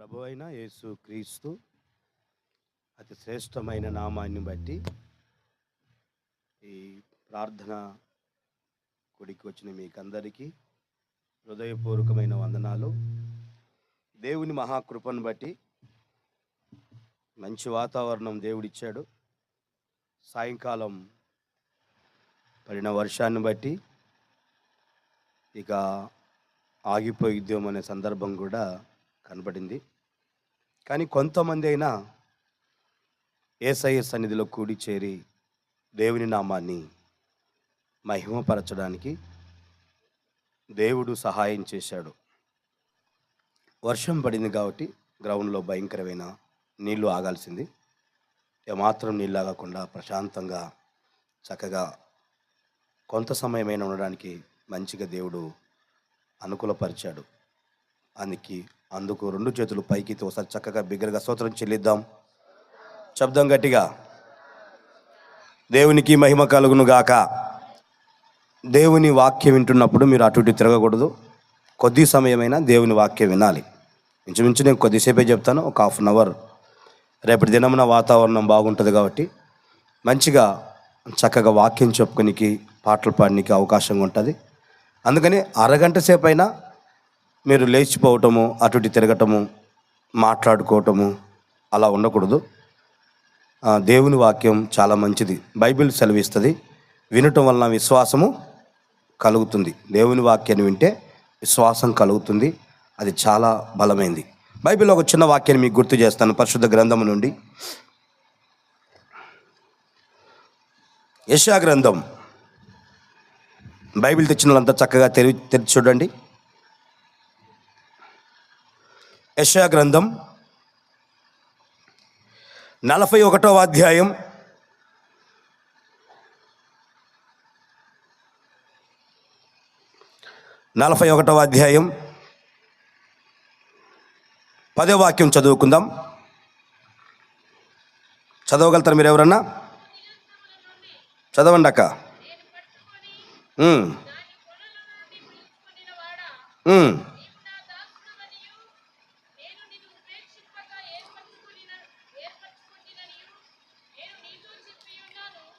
ప్రభు అయిన యేసు క్రీస్తు అతి శ్రేష్టమైన నామాన్ని బట్టి ఈ ప్రార్థన గుడికి వచ్చిన మీకందరికీ హృదయపూర్వకమైన వందనాలు. దేవుని మహాకృపను బట్టి మంచి వాతావరణం దేవుడిచ్చాడు. సాయంకాలం పడిన వర్షాన్ని బట్టి ఇక ఆగిపోయిద్దామనే సందర్భం కూడా కనబడింది. కానీ కొంతమంది అయినా యేసయ్య సన్నిధిలో కూడి చేరి దేవుని నామాన్ని మహిమపరచడానికి దేవుడు సహాయం చేశాడు. వర్షం పడింది కాబట్టి గ్రౌండ్లో భయంకరమైన నీళ్లు ఆగాల్సింది. ఏమాత్రం నీళ్ళు ఆగకుండా ప్రశాంతంగా చక్కగా కొంత సమయమైనా ఉండడానికి మంచిగా దేవుడు అనుకూలపరిచాడు. అందుకు రెండు చేతులు పైకి ఒకసారి చక్కగా బిగ్గరగా స్తోత్రం చెల్లిద్దాం. శబ్దం గట్టిగా. దేవునికి మహిమ కలుగును గాక. దేవుని వాక్యం వింటున్నప్పుడు మీరు అటు ఇటు తిరగకూడదు. కొద్ది సమయమైనా దేవుని వాక్యం వినాలి. ఇంచుమించు నేను కొద్దిసేపే చెప్తాను, ఒక హాఫ్ అన్ అవర్. రేపటి దినమున వాతావరణం బాగుంటుంది కాబట్టి మంచిగా చక్కగా వాక్యం చెప్పుకోనికి పాటలు పాడడానికి అవకాశంగా ఉంటుంది. అందుకని అరగంట సేపు అయినా మీరు లేచిపోవటము, అటు ఇటు తిరగటము, మాట్లాడుకోవటము అలా ఉండకూడదు. దేవుని వాక్యం చాలా మంచిది. బైబిల్ సెలవిస్తుంది, వినటం వలన విశ్వాసము కలుగుతుంది. దేవుని వాక్యాన్ని వింటే విశ్వాసం కలుగుతుంది. అది చాలా బలమైంది. బైబిల్లో ఒక చిన్న వాక్యాన్ని మీకు గుర్తు చేస్తాను. పరిశుద్ధ గ్రంథము నుండి యెషయా గ్రంథం. బైబిల్ తెచ్చిన వాళ్ళంతా చక్కగా తెరిచి చూడండి. యెషయా గ్రంథం 41వ అధ్యాయం 10వ వాక్యం చదువుకుందాం. చదవగలుగుతారు మీరు ఎవరన్నా? చదవండి అక్క.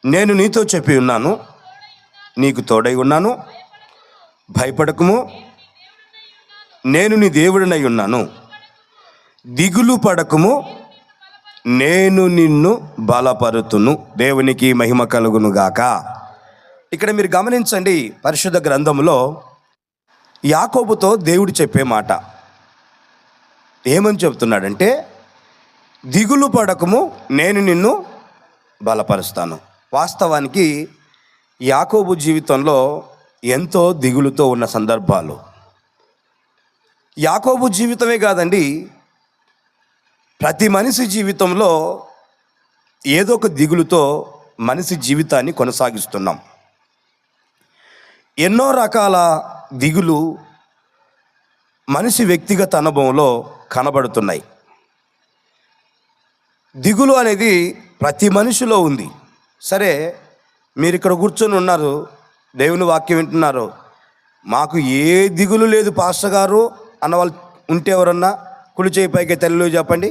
నేను నీతో చెప్పి ఉన్నాను, నీకు తోడై ఉన్నాను, భయపడకుము, నేను నీ దేవుడినై ఉన్నాను, దిగులు పడకుము, నేను నిన్ను బలపరుతును. దేవునికి మహిమ కలుగును గాక. ఇక్కడ మీరు గమనించండి, పరిశుద్ధ గ్రంథంలో యాకోబుతో దేవుడు చెప్పే మాట ఏమని చెప్తున్నాడంటే, దిగులు పడకము, నేను నిన్ను బలపరుస్తాను. వాస్తవానికి యాకోబు జీవితంలో ఎంతో దిగులుతో ఉన్న సందర్భాలు. యాకోబు జీవితమే కాదండి, ప్రతి మనిషి జీవితంలో ఏదో ఒక దిగులుతో మనిషి జీవితాన్ని కొనసాగిస్తున్నాం. ఎన్నో రకాల దిగులు మనిషి వ్యక్తిగత అనుభవంలో కనబడుతున్నాయి. దిగులు అనేది ప్రతి మనిషిలో ఉంది. సరే, మీరు ఇక్కడ కూర్చొని ఉన్నారు, దేవుని వాక్యం వింటున్నారు, మాకు ఏ దిగులు లేదు పాస్టర్ గారు అన్న వాళ్ళు ఉంటే ఎవరన్నా కుడి చేయి పైకి తెల్లు చెప్పండి.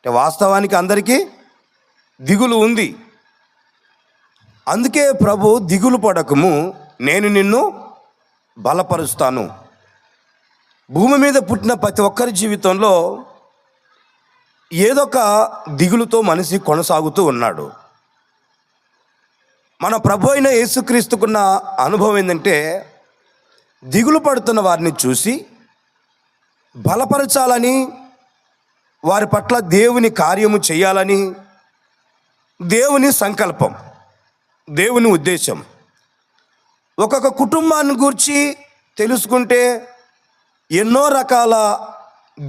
వాస్తవానికి అందరికీ దిగులు ఉంది. అందుకే ప్రభు దిగులు పడకము, నేను నిన్ను బలపరుస్తాను. భూమి మీద పుట్టిన ప్రతి ఒక్కరి జీవితంలో ఏదొక దిగులుతో మనిషి కొనసాగుతూ ఉన్నాడు. మన ప్రభు అయిన యేసుక్రీస్తుకున్న అనుభవం ఏంటంటే, దిగులు పడుతున్న వారిని చూసి బలపరచాలని, వారి పట్ల దేవుని కార్యము చేయాలని దేవుని సంకల్పం, దేవుని ఉద్దేశం. ఒక్కొక్క కుటుంబాన్ని గురించి తెలుసుకుంటే ఎన్నో రకాల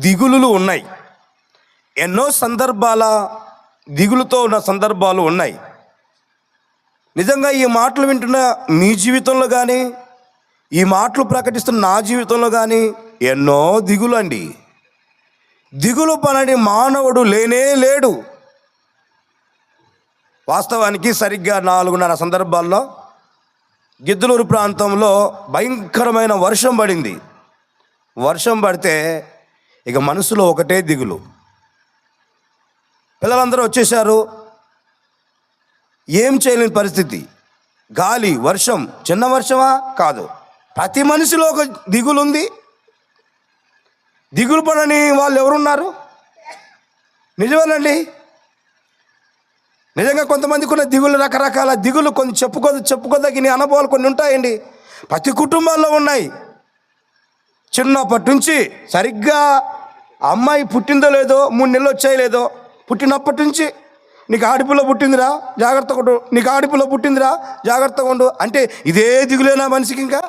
దిగులులు ఉన్నాయి. ఎన్నో సందర్భాల దిగులుతో ఉన్న సందర్భాలు ఉన్నాయి. నిజంగా ఈ మాటలు వింటున్న మీ జీవితంలో కానీ, ఈ మాటలు ప్రకటిస్తున్న నా జీవితంలో కానీ ఎన్నో దిగులు అండి. దిగులు పనని మానవుడు లేనే లేడు. వాస్తవానికి సరిగ్గా 4:30 సందర్భాల్లో గిద్దలూరు ప్రాంతంలో భయంకరమైన వర్షం పడింది. వర్షం పడితే ఇక మనసులో ఒకటే దిగులు. పిల్లలందరూ వచ్చేసారు, ఏం చేయలేని పరిస్థితి. గాలి, వర్షం, చిన్న వర్షమా కాదు, ప్రతి మనిషిలో ఒక దిగులు ఉంది. దిగులు పడని వాళ్ళు ఎవరున్నారు? నిజమేనండి. నిజంగా కొంతమందికి ఉన్న దిగులు, రకరకాల దిగులు, కొన్ని చెప్పుకోదగిన అనుభవాలు కొన్ని ఉంటాయండి. ప్రతి కుటుంబాల్లో ఉన్నాయి. చిన్నప్పటి నుంచి సరిగ్గా అమ్మాయి పుట్టిందో లేదో, 3 నెలలు వచ్చాయి లేదో, పుట్టినప్పటి నుంచి నీకు ఆడిపిల్ల పుట్టిందిరా జాగ్రత్తగా ఉండు, నీకు ఆడిపిల్ల పుట్టిందిరా జాగ్రత్తగా ఉండు అంటే ఇదే దిగులేనా మనిషికి? ఇంకా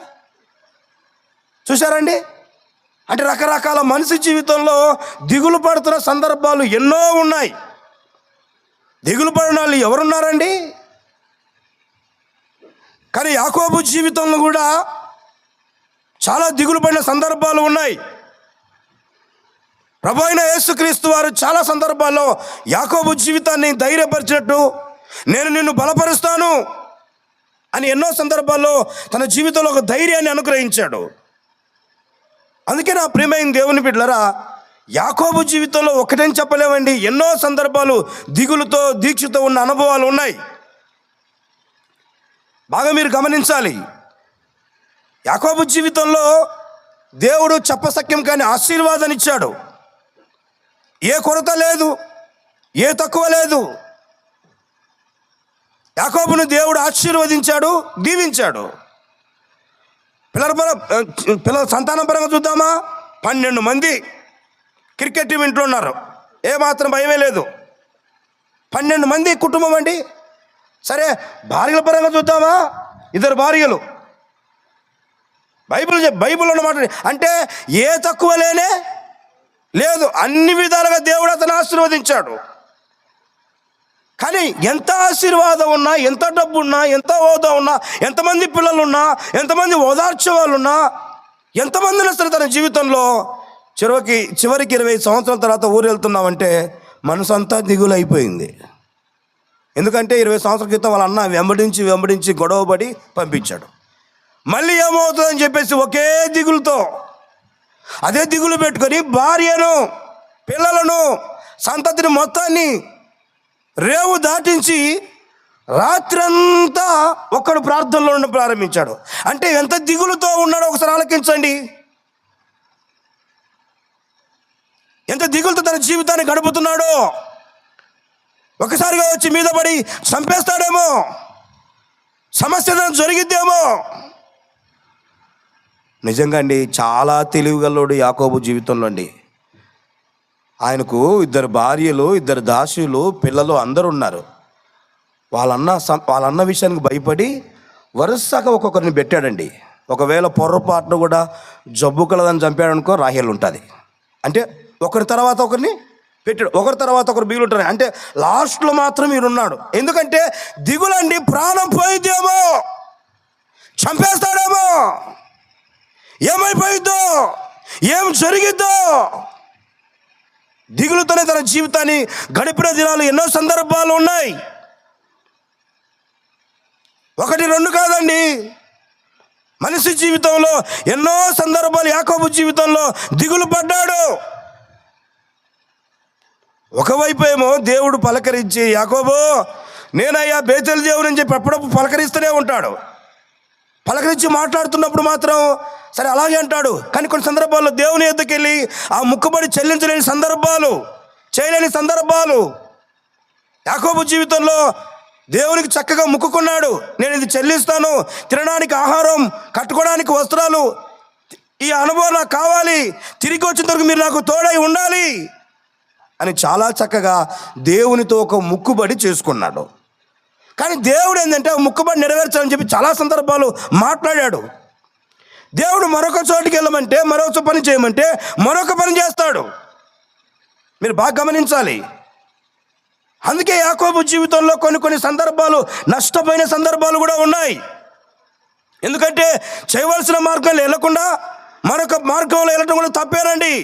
చూశారండి? అంటే రకరకాల మనిషి జీవితంలో దిగులు పడుతున్న సందర్భాలు ఎన్నో ఉన్నాయి. దిగులు పడిన వాళ్ళు ఎవరున్నారండి? కానీ యాకోబు జీవితంలో కూడా చాలా దిగులు పడిన సందర్భాలు ఉన్నాయి. ప్రభు అయిన యేసుక్రీస్తు వారు చాలా సందర్భాల్లో యాకోబు జీవితాన్ని ధైర్యపరిచినట్టు, నేను నిన్ను బలపరుస్తాను అని ఎన్నో సందర్భాల్లో తన జీవితంలో ఒక ధైర్యాన్ని అనుగ్రహించాడు. అందుకే నా ప్రియమైన దేవుని బిడ్డలారా, యాకోబు జీవితంలో ఒకటని చెప్పలేమండి, ఎన్నో సందర్భాలు దిగులుతో దీక్షతో ఉన్న అనుభవాలు ఉన్నాయి. బాగా మీరు గమనించాలి. యాకోబు జీవితంలో దేవుడు చెప్పసక్యం కాని ఆశీర్వాదాన్ని ఇచ్చాడు. ఏ కొరత లేదు, ఏ తక్కువ లేదు. యాకోబును దేవుడు ఆశీర్వదించాడు, దీవించాడు. పిల్లల సంతానం పరంగా చూద్దామా? 12 మంది క్రికెట్ టీం ఇంట్లో ఉన్నారు, ఏమాత్రం భయమే లేదు. 12 మంది కుటుంబం అండి. సరే, భార్యల పరంగా చూద్దామా? 2 భార్యలు. బైబిల్ అన్నమాట. అంటే ఏ తక్కువ లేనే లేదు, అన్ని విధాలుగా దేవుడు అతను ఆశీర్వదించాడు. కానీ ఎంత ఆశీర్వాదం ఉన్నా, ఎంత డబ్బు ఉన్నా, ఎంత హోదా ఉన్నా, ఎంతమంది పిల్లలున్నా, ఎంతమంది ఓదార్చే వాళ్ళున్నా, ఎంతమంది ఉన్నా సరే తన జీవితంలో చివరికి 20 సంవత్సరాల తర్వాత ఊరు వెళ్తున్నామంటే మనసు అంతా దిగులు అయిపోయింది. ఎందుకంటే 20 సంవత్సరాల క్రితం వాళ్ళ అన్న వెంబడించి గొడవపడి పంపించాడు. మళ్ళీ ఏమవుతుందని చెప్పేసి ఒకే దిగులుతో, అదే దిగులు పెట్టుకొని భార్యను, పిల్లలను, సంతతిని మొత్తాన్ని రేవు దాటించి రాత్రంతా ఒక్కడు ప్రార్థనలో ఉండి ప్రారంభించాడు. అంటే ఎంత దిగులుతో ఉన్నాడో ఒకసారి ఆలకించండి. ఎంత దిగులుతో తన జీవితాన్ని గడుపుతున్నాడో. ఒకసారిగా వచ్చి మీద పడి చంపేస్తాడేమో, సమస్య జరిగిద్దేమో. నిజంగా అండి, చాలా తెలివిగల్లోడు యాకోబు జీవితంలో అండి. ఆయనకు 2 భార్యలు, 2 దాసులు, పిల్లలు అందరూ ఉన్నారు. వాళ్ళన్న విషయానికి భయపడి వరుసగా ఒక్కొక్కరిని పెట్టాడండి. ఒకవేళ పొర్రపాటును కూడా జబ్బు కలదని చంపాడనుకో రాహేలు ఉంటుంది. అంటే ఒకరి తర్వాత ఒకరిని పెట్టాడు, ఒకరి తర్వాత ఒకరు మిగులుంటారు. అంటే లాస్ట్లో మాత్రం ఈయనున్నాడు. ఎందుకంటే దిగులండి, ప్రాణం పోయిద్దేమో, చంపేస్తాడేమో, ఏమైపోయిద్దో, ఏం జరిగిద్దో. దిగులుతోనే తన జీవితాన్ని గడిపిన దినాలు ఎన్నో సందర్భాలు ఉన్నాయి. 1, 2 కాదండి. మనిషి జీవితంలో ఎన్నో సందర్భాలు యాకోబు జీవితంలో దిగులు పడ్డాడు. ఒకవైపు ఏమో దేవుడు పలకరించి, యాకోబు నేనయ్యా బేతేలు దేవుడు అని చెప్పి అప్పుడప్పుడు పలకరిస్తూనే ఉంటాడు. పలకరించి మాట్లాడుతున్నప్పుడు మాత్రం సరే అలాగే అంటాడు. కానీ కొన్ని సందర్భాల్లో దేవుని ఎద్దుకు వెళ్ళి ఆ ముక్కుబడి చెల్లించలేని సందర్భాలు, చేయలేని సందర్భాలు. యాకోబు జీవితంలో దేవునికి చక్కగా ముక్కుకున్నాడు, నేను ఇది చెల్లిస్తాను, తినడానికి ఆహారం, కట్టుకోవడానికి వస్త్రాలు, ఈ అనుభవం నాకు కావాలి, తిరిగి వచ్చిన వరకు మీరు నాకు తోడై ఉండాలి అని చాలా చక్కగా దేవునితో ఒక ముక్కుబడి చేసుకున్నాడు. కానీ దేవుడు ఏంటంటే ముక్కుబడి నెరవేర్చాలని చెప్పి చాలా సందర్భాలు మాట్లాడాడు. దేవుడు మరొక చోటికి వెళ్ళమంటే, మరొక పని చేయమంటే మరొక పని చేస్తాడు. మీరు బాగా గమనించాలి. అందుకే యాకోబు జీవితంలో కొన్ని సందర్భాలు నష్టపోయిన సందర్భాలు కూడా ఉన్నాయి. ఎందుకంటే చేయవలసిన మార్గంలో వెళ్ళకుండా మరొక మార్గంలో వెళ్ళటం కూడా తప్పేనండి.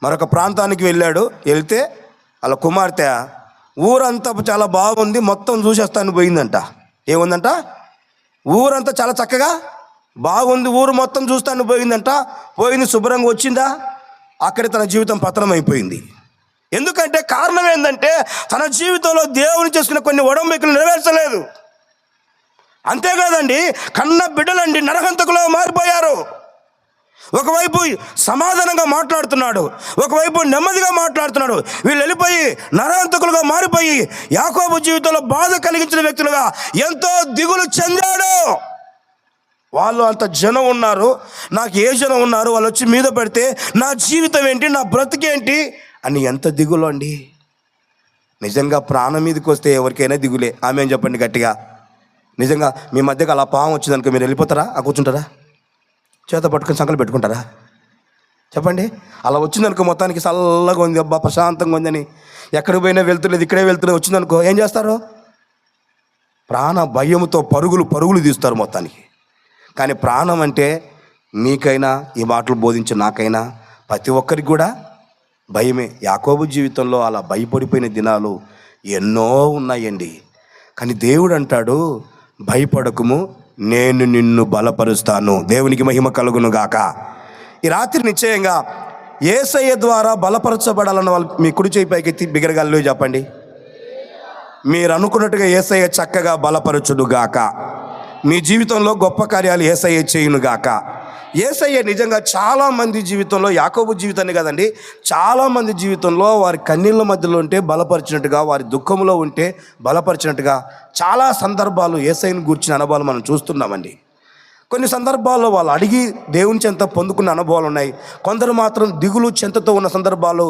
మరొక ప్రాంతానికి వెళ్తే వాళ్ళ కుమార్తె ఊరంతా చాలా బాగుంది, మొత్తం చూసేస్తాను పోయిందంట. ఏముందంట? ఊరంతా చాలా చక్కగా బాగుంది, ఊరు మొత్తం చూస్తాను పోయిందంట. పోయింది, శుభ్రంగా వచ్చిందా? అక్కడే తన జీవితం పతనం అయిపోయింది. ఎందుకంటే కారణం ఏంటంటే తన జీవితంలో దేవుని చేసుకున్న కొన్ని ఒడంబడికలు నెరవేర్చలేదు. అంతేకాదండి, కన్న బిడ్డలండి నరహంతకులో మారిపోయారు. ఒకవైపు సమాధానంగా మాట్లాడుతున్నాడు, ఒకవైపు నెమ్మదిగా మాట్లాడుతున్నాడు. వీళ్ళు వెళ్ళిపోయి నరహంతకులుగా మారిపోయి యాకోబు జీవితంలో బాధ కలిగించిన వ్యక్తులుగా ఎంతో దిగులు చెందాడు. వాళ్ళు అంత జనం ఉన్నారు, నాకు ఏ జనం ఉన్నారు, వాళ్ళు వచ్చి మీద పడితే నా జీవితం ఏంటి, నా బ్రతికేంటి అని ఎంత దిగులు అండి. నిజంగా ప్రాణం మీదకి వస్తే ఎవరికైనా దిగులే. ఆమె ఏం చెప్పండి గట్టిగా. నిజంగా మీ మధ్యకి అలా పాము వచ్చిందనుకో, మీరు వెళ్ళిపోతారా? కూర్చుంటారా? చేత పట్టుకొని సంకలు పెట్టుకుంటారా? చెప్పండి. అలా వచ్చిందనుకో, మొత్తానికి చల్లగా ఉంది, అబ్బా ప్రశాంతంగా ఉందని, ఎక్కడికి పోయినా వెళ్తులేదు, ఇక్కడే వెళ్తులేదు, వచ్చిందనుకో ఏం చేస్తారు? ప్రాణ భయంతో పరుగులు తీస్తారు మొత్తానికి. కానీ ప్రాణం అంటే మీకైనా, ఈ మాటలు బోధించే నాకైనా, ప్రతి ఒక్కరికి కూడా భయమే. యాకోబు జీవితంలో అలా భయపడిపోయిన దినాలు ఎన్నో ఉన్నాయండి. కానీ దేవుడు అంటాడు, భయపడకుము, నేను నిన్ను బలపరుస్తాను. దేవునికి మహిమ కలుగును గాక. ఈ రాత్రి నిశ్చయంగా యేసయ్య ద్వారా బలపరచబడాలన్న వాళ్ళు మీ కుడి చేయి పైకెత్తి బిగరగాళ్ళు చెప్పండి. మీరు అనుకున్నట్టుగా యేసయ్య చక్కగా బలపరచుడు గాక. మీ జీవితంలో గొప్ప కార్యాలు యేసయ్య చేయును గాక. యేసయ్య నిజంగా చాలామంది జీవితంలో, యాకోబు జీవితాన్ని కదండి, చాలామంది జీవితంలో వారి కన్నీళ్ళ మధ్యలో ఉంటే బలపరిచినట్టుగా, వారి దుఃఖంలో ఉంటే బలపరిచినట్టుగా చాలా సందర్భాలు యేసయ్యను గూర్చిన అనుభవాలు మనం చూస్తున్నామండి. కొన్ని సందర్భాల్లో వాళ్ళు అడిగి దేవుని చెంత పొందుకున్న అనుభవాలు ఉన్నాయి. కొందరు మాత్రం దిగులు చెంతతో ఉన్న సందర్భాలు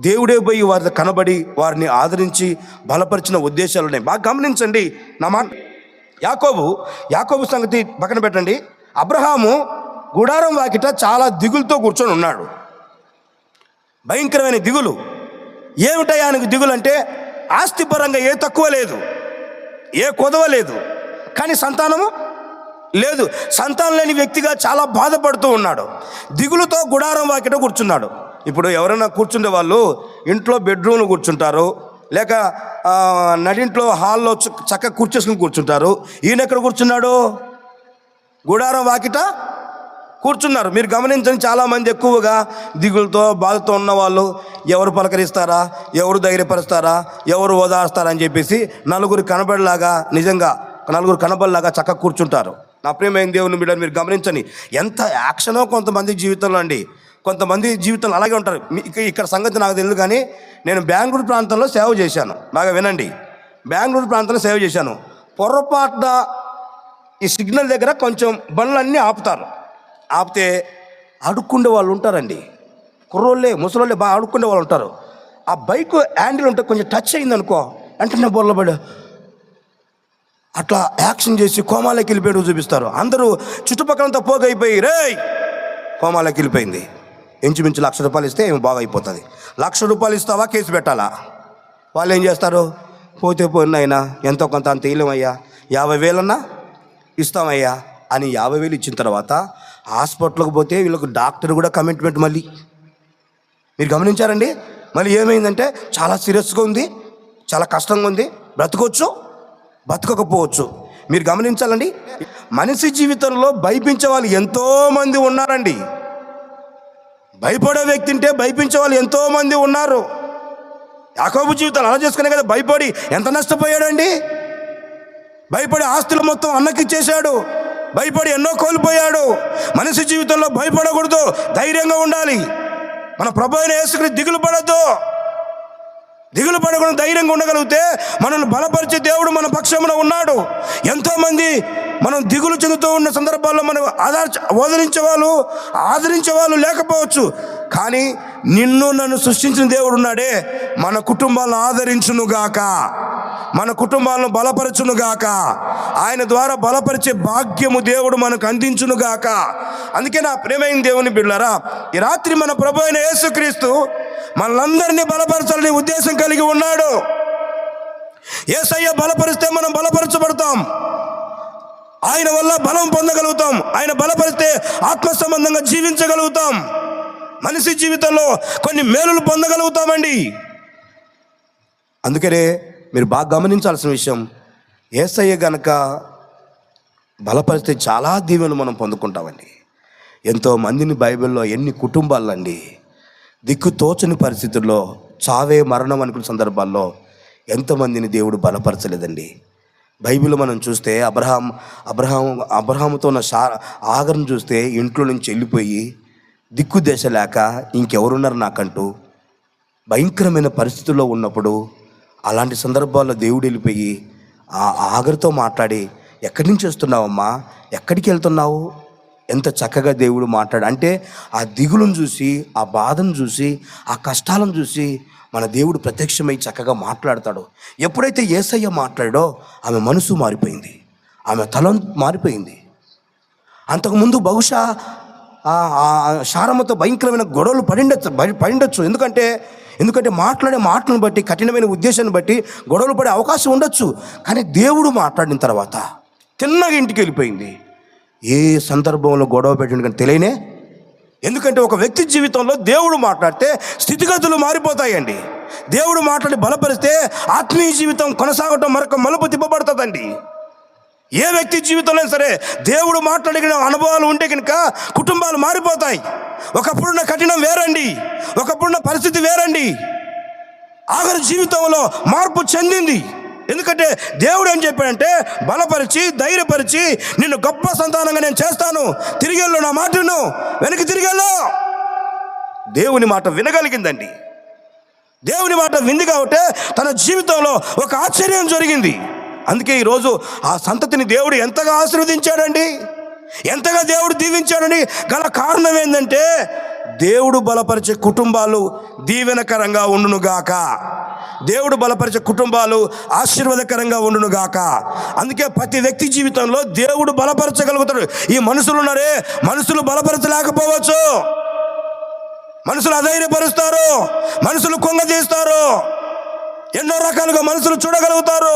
దేవుడే పోయి వారితో కనబడి వారిని ఆదరించి బలపరిచిన ఉద్దేశాలు ఉన్నాయి. బాగా గమనించండి నా మాట. యాకోబు సంగతి పక్కన పెట్టండి. అబ్రహాము గుడారం వాకిట చాలా దిగులుతో కూర్చొని ఉన్నాడు. భయంకరమైన దిగులు. ఏమిటయ్యా ఆయనకు దిగులు అంటే, ఆస్తిపరంగా ఏ తక్కువ లేదు, ఏ కొదవ లేదు, కానీ సంతానము లేదు. సంతానం లేని వ్యక్తిగా చాలా బాధపడుతూ ఉన్నాడు. దిగులుతో గుడారం వాకిట కూర్చున్నాడు. ఇప్పుడు ఎవరైనా కూర్చుండే వాళ్ళు ఇంట్లో బెడ్రూమ్లో కూర్చుంటారు, లేక నడింట్లో హాల్లో చక్కగా కూర్చేసుకుని కూర్చుంటారు. ఈయన ఎక్కడ కూర్చున్నాడు? గుడారం వాకిట కూర్చున్నారు. మీరు గమనించండి, చాలామంది ఎక్కువగా దిగులతో బాధతో ఉన్న వాళ్ళు ఎవరు పలకరిస్తారా, ఎవరు ధైర్యపరుస్తారా, ఎవరు ఓదార్స్తారా అని చెప్పేసి నలుగురు కనబడలాగా చక్కగా కూర్చుంటారు. నా ప్రియమైన దేవుని బిడ్డలు మీరు గమనించండి, ఎంత యాక్షనో కొంతమంది జీవితంలో అండి. కొంతమంది జీవితంలో అలాగే ఉంటారు. ఇక్కడ సంగతి నాకు తెలియదు, కానీ నేను బెంగళూరు ప్రాంతంలో సేవ చేశాను. బాగా వినండి, బెంగళూరు ప్రాంతంలో సేవ చేశాను. పొరపాటున ఈ సిగ్నల్ దగ్గర కొంచెం బండ్లన్నీ ఆపితే అడుక్కుండే వాళ్ళు ఉంటారండి. కుర్రోళ్ళే, ముసలోళ్ళే బాగా అడుక్కుండే వాళ్ళు ఉంటారు. ఆ బైక్ హ్యాండిల్ ఉంటే కొంచెం టచ్ అయింది అనుకో, వెంటనే బొర్లబడి అట్లా యాక్షన్ చేసి కోమాలోకి వెళ్ళిపోయాడు చూపిస్తారు. అందరూ చుట్టుపక్కలంతా పోగైపోయి, రేయ్ కోమాలోకి వెళ్ళిపోయింది. ఇంచుమించు ₹1,00,000 ఇస్తే ఏమి బాగా అయిపోతుంది. ₹1,00,000 ఇస్తావా, కేసు పెట్టాలా? వాళ్ళు ఏం చేస్తారు? పోతే పోయినాయినా ఎంతో కొంత అంత ఇయ్యలేమయ్యా, 50,000 ఇస్తామయ్యా అని 50,000 ఇచ్చిన తర్వాత హాస్పిటల్కి పోతే వీళ్ళకు డాక్టర్ కూడా కమిట్మెంట్. మళ్ళీ మీరు గమనించారండి, మళ్ళీ ఏమైందంటే చాలా సీరియస్గా ఉంది, చాలా కష్టంగా ఉంది, బ్రతకొచ్చు బతకకపోవచ్చు. మీరు గమనించాలండి, మనిషి జీవితంలో భయపించే వాళ్ళు ఎంతోమంది ఉన్నారండి. భయపడే వ్యక్తి ఉంటే భయపించే వాళ్ళు ఎంతోమంది ఉన్నారు. యాకోబు జీవితాలు అలా చేసుకునే కదా భయపడి ఎంత నష్టపోయాడండి. భయపడి ఆస్తులు మొత్తం అన్నకి ఇచ్చేశాడు, భయపడి ఎన్నో కోల్పోయాడు. మనిషి జీవితంలో భయపడకూడదు, ధైర్యంగా ఉండాలి. మన ప్రభు అయిన యేసుక్రీస్తు దిగులు పడకుండా ధైర్యంగా ఉండగలిగితే మనల్ని బలపరిచే దేవుడు మన పక్షంలో ఉన్నాడు. ఎంతోమంది మనం దిగులు చెందుతూ ఉన్న సందర్భాల్లో మనం ఆదరించే వాళ్ళు లేకపోవచ్చు, కానీ నన్ను సృష్టించిన దేవుడు ఉన్నాడే, మన కుటుంబాలను ఆదరించునుగాక, మన కుటుంబాలను బలపరచునుగాక, ఆయన ద్వారా బలపరిచే భాగ్యము దేవుడు మనకు అందించునుగాక. అందుకే నా ప్రియమైన దేవుని బిడ్డలారా, ఈ రాత్రి మన ప్రభు అయిన యేసుక్రీస్తు మనలందరినీ బలపరచాలని ఉద్దేశం కలిగి ఉన్నాడు. యేసయ్య బలపరిస్తే మనం బలపరచబడతాం, ఆయన వల్ల బలం పొందగలుగుతాం. ఆయన బలపరిస్తే ఆత్మ సంబంధంగా జీవించగలుగుతాం. మనిషి జీవితంలో కొన్ని మేలులు పొందగలుగుతామండి. అందుకనే మీరు బాగా గమనించాల్సిన విషయం, యేసయ్య గనక బలపరిస్తే చాలా దీవెనలు మనం పొందుకుంటామండి. ఎంతోమందిని బైబిల్లో ఎన్ని కుటుంబాలండి దిక్కు తోచని పరిస్థితుల్లో చావే మరణం అనుకున్న సందర్భాల్లో ఎంతమందిని దేవుడు బలపరచలేదండి. బైబిల్ మనం చూస్తే అబ్రహాముతో ఉన్న ఆగర్ను చూస్తే ఇంట్లో నుంచి వెళ్ళిపోయి దిక్కు దశ లేక ఇంకెవరున్నారు నాకంటూ భయంకరమైన పరిస్థితుల్లో ఉన్నప్పుడు అలాంటి సందర్భాల్లో దేవుడు వెళ్ళిపోయి ఆ ఆగర్తో మాట్లాడి, ఎక్కడి నుంచి వస్తున్నావమ్మా, ఎక్కడికి వెళ్తున్నావు, ఎంత చక్కగా దేవుడు మాట్లాడు అంటే ఆ దిగులను చూసి, ఆ బాధను చూసి, ఆ కష్టాలను చూసి మన దేవుడు ప్రత్యక్షమై చక్కగా మాట్లాడతాడు. ఎప్పుడైతే యేసయ్య మాట్లాడో ఆమె మనసు మారిపోయింది, ఆమె తలం మారిపోయింది. అంతకుముందు బహుశా శారమ్మతో భయంకరమైన గొడవలు పడిండొచ్చు. ఎందుకంటే మాట్లాడే మాటలను బట్టి, కఠినమైన ఉద్దేశాన్ని బట్టి గొడవలు పడే అవకాశం ఉండొచ్చు. కానీ దేవుడు మాట్లాడిన తర్వాత తిన్నగా ఇంటికి వెళ్ళిపోయింది. ఏ సందర్భంలో గొడవ పెట్టింది కానీ తెలియనే. ఎందుకంటే ఒక వ్యక్తి జీవితంలో దేవుడు మాట్లాడితే స్థితిగతులు మారిపోతాయండి. దేవుడు మాట్లాడి బలపరిస్తే ఆత్మీయ జీవితం కొనసాగటం మరొక మలుపు తిప్పబడుతుందండి. ఏ వ్యక్తి జీవితంలో సరే దేవుడు మాట్లాడిన అనుభవాలు ఉంటే కనుక కుటుంబాలు మారిపోతాయి. ఒకప్పుడున్న కఠినం వేరండి, ఒకప్పుడున్న పరిస్థితి వేరండి. ఆఖరి జీవితంలో మార్పు చెందింది. ఎందుకంటే దేవుడు ఏం చెప్పాడంటే, బలపరిచి ధైర్యపరిచి నిన్ను గొప్ప సంతానంగా నేను చేస్తాను, తిరిగెళ్ళు, నా మాటను వెనక్కి తిరిగెళ్ళు. దేవుని మాట వినగలిగిందండి. దేవుని మాట వింది కాబట్టి తన జీవితంలో ఒక ఆశ్చర్యం జరిగింది. అందుకే ఈరోజు ఆ సంతతిని దేవుడు ఎంతగా ఆశీర్వదించాడండి, ఎంతగా దేవుడు దీవించాడని గల కారణం ఏంటంటే, దేవుడు బలపరిచే కుటుంబాలు దీవెనకరంగా ఉండునుగాక, దేవుడు బలపరిచే కుటుంబాలు ఆశీర్వాదకరంగా ఉండునుగాక. అందుకే ప్రతి వ్యక్తి జీవితంలో దేవుడు బలపరచగలుగుతాడు. ఈ మనుషులు ఉన్నారే, మనుషులు బలపరచలేకపోవచ్చు, మనుషులు అధైర్యపరుస్తారు, మనుషులు కొంగదీస్తారు, ఎన్నో రకాలుగా మనుషులు చూడగలుగుతారు.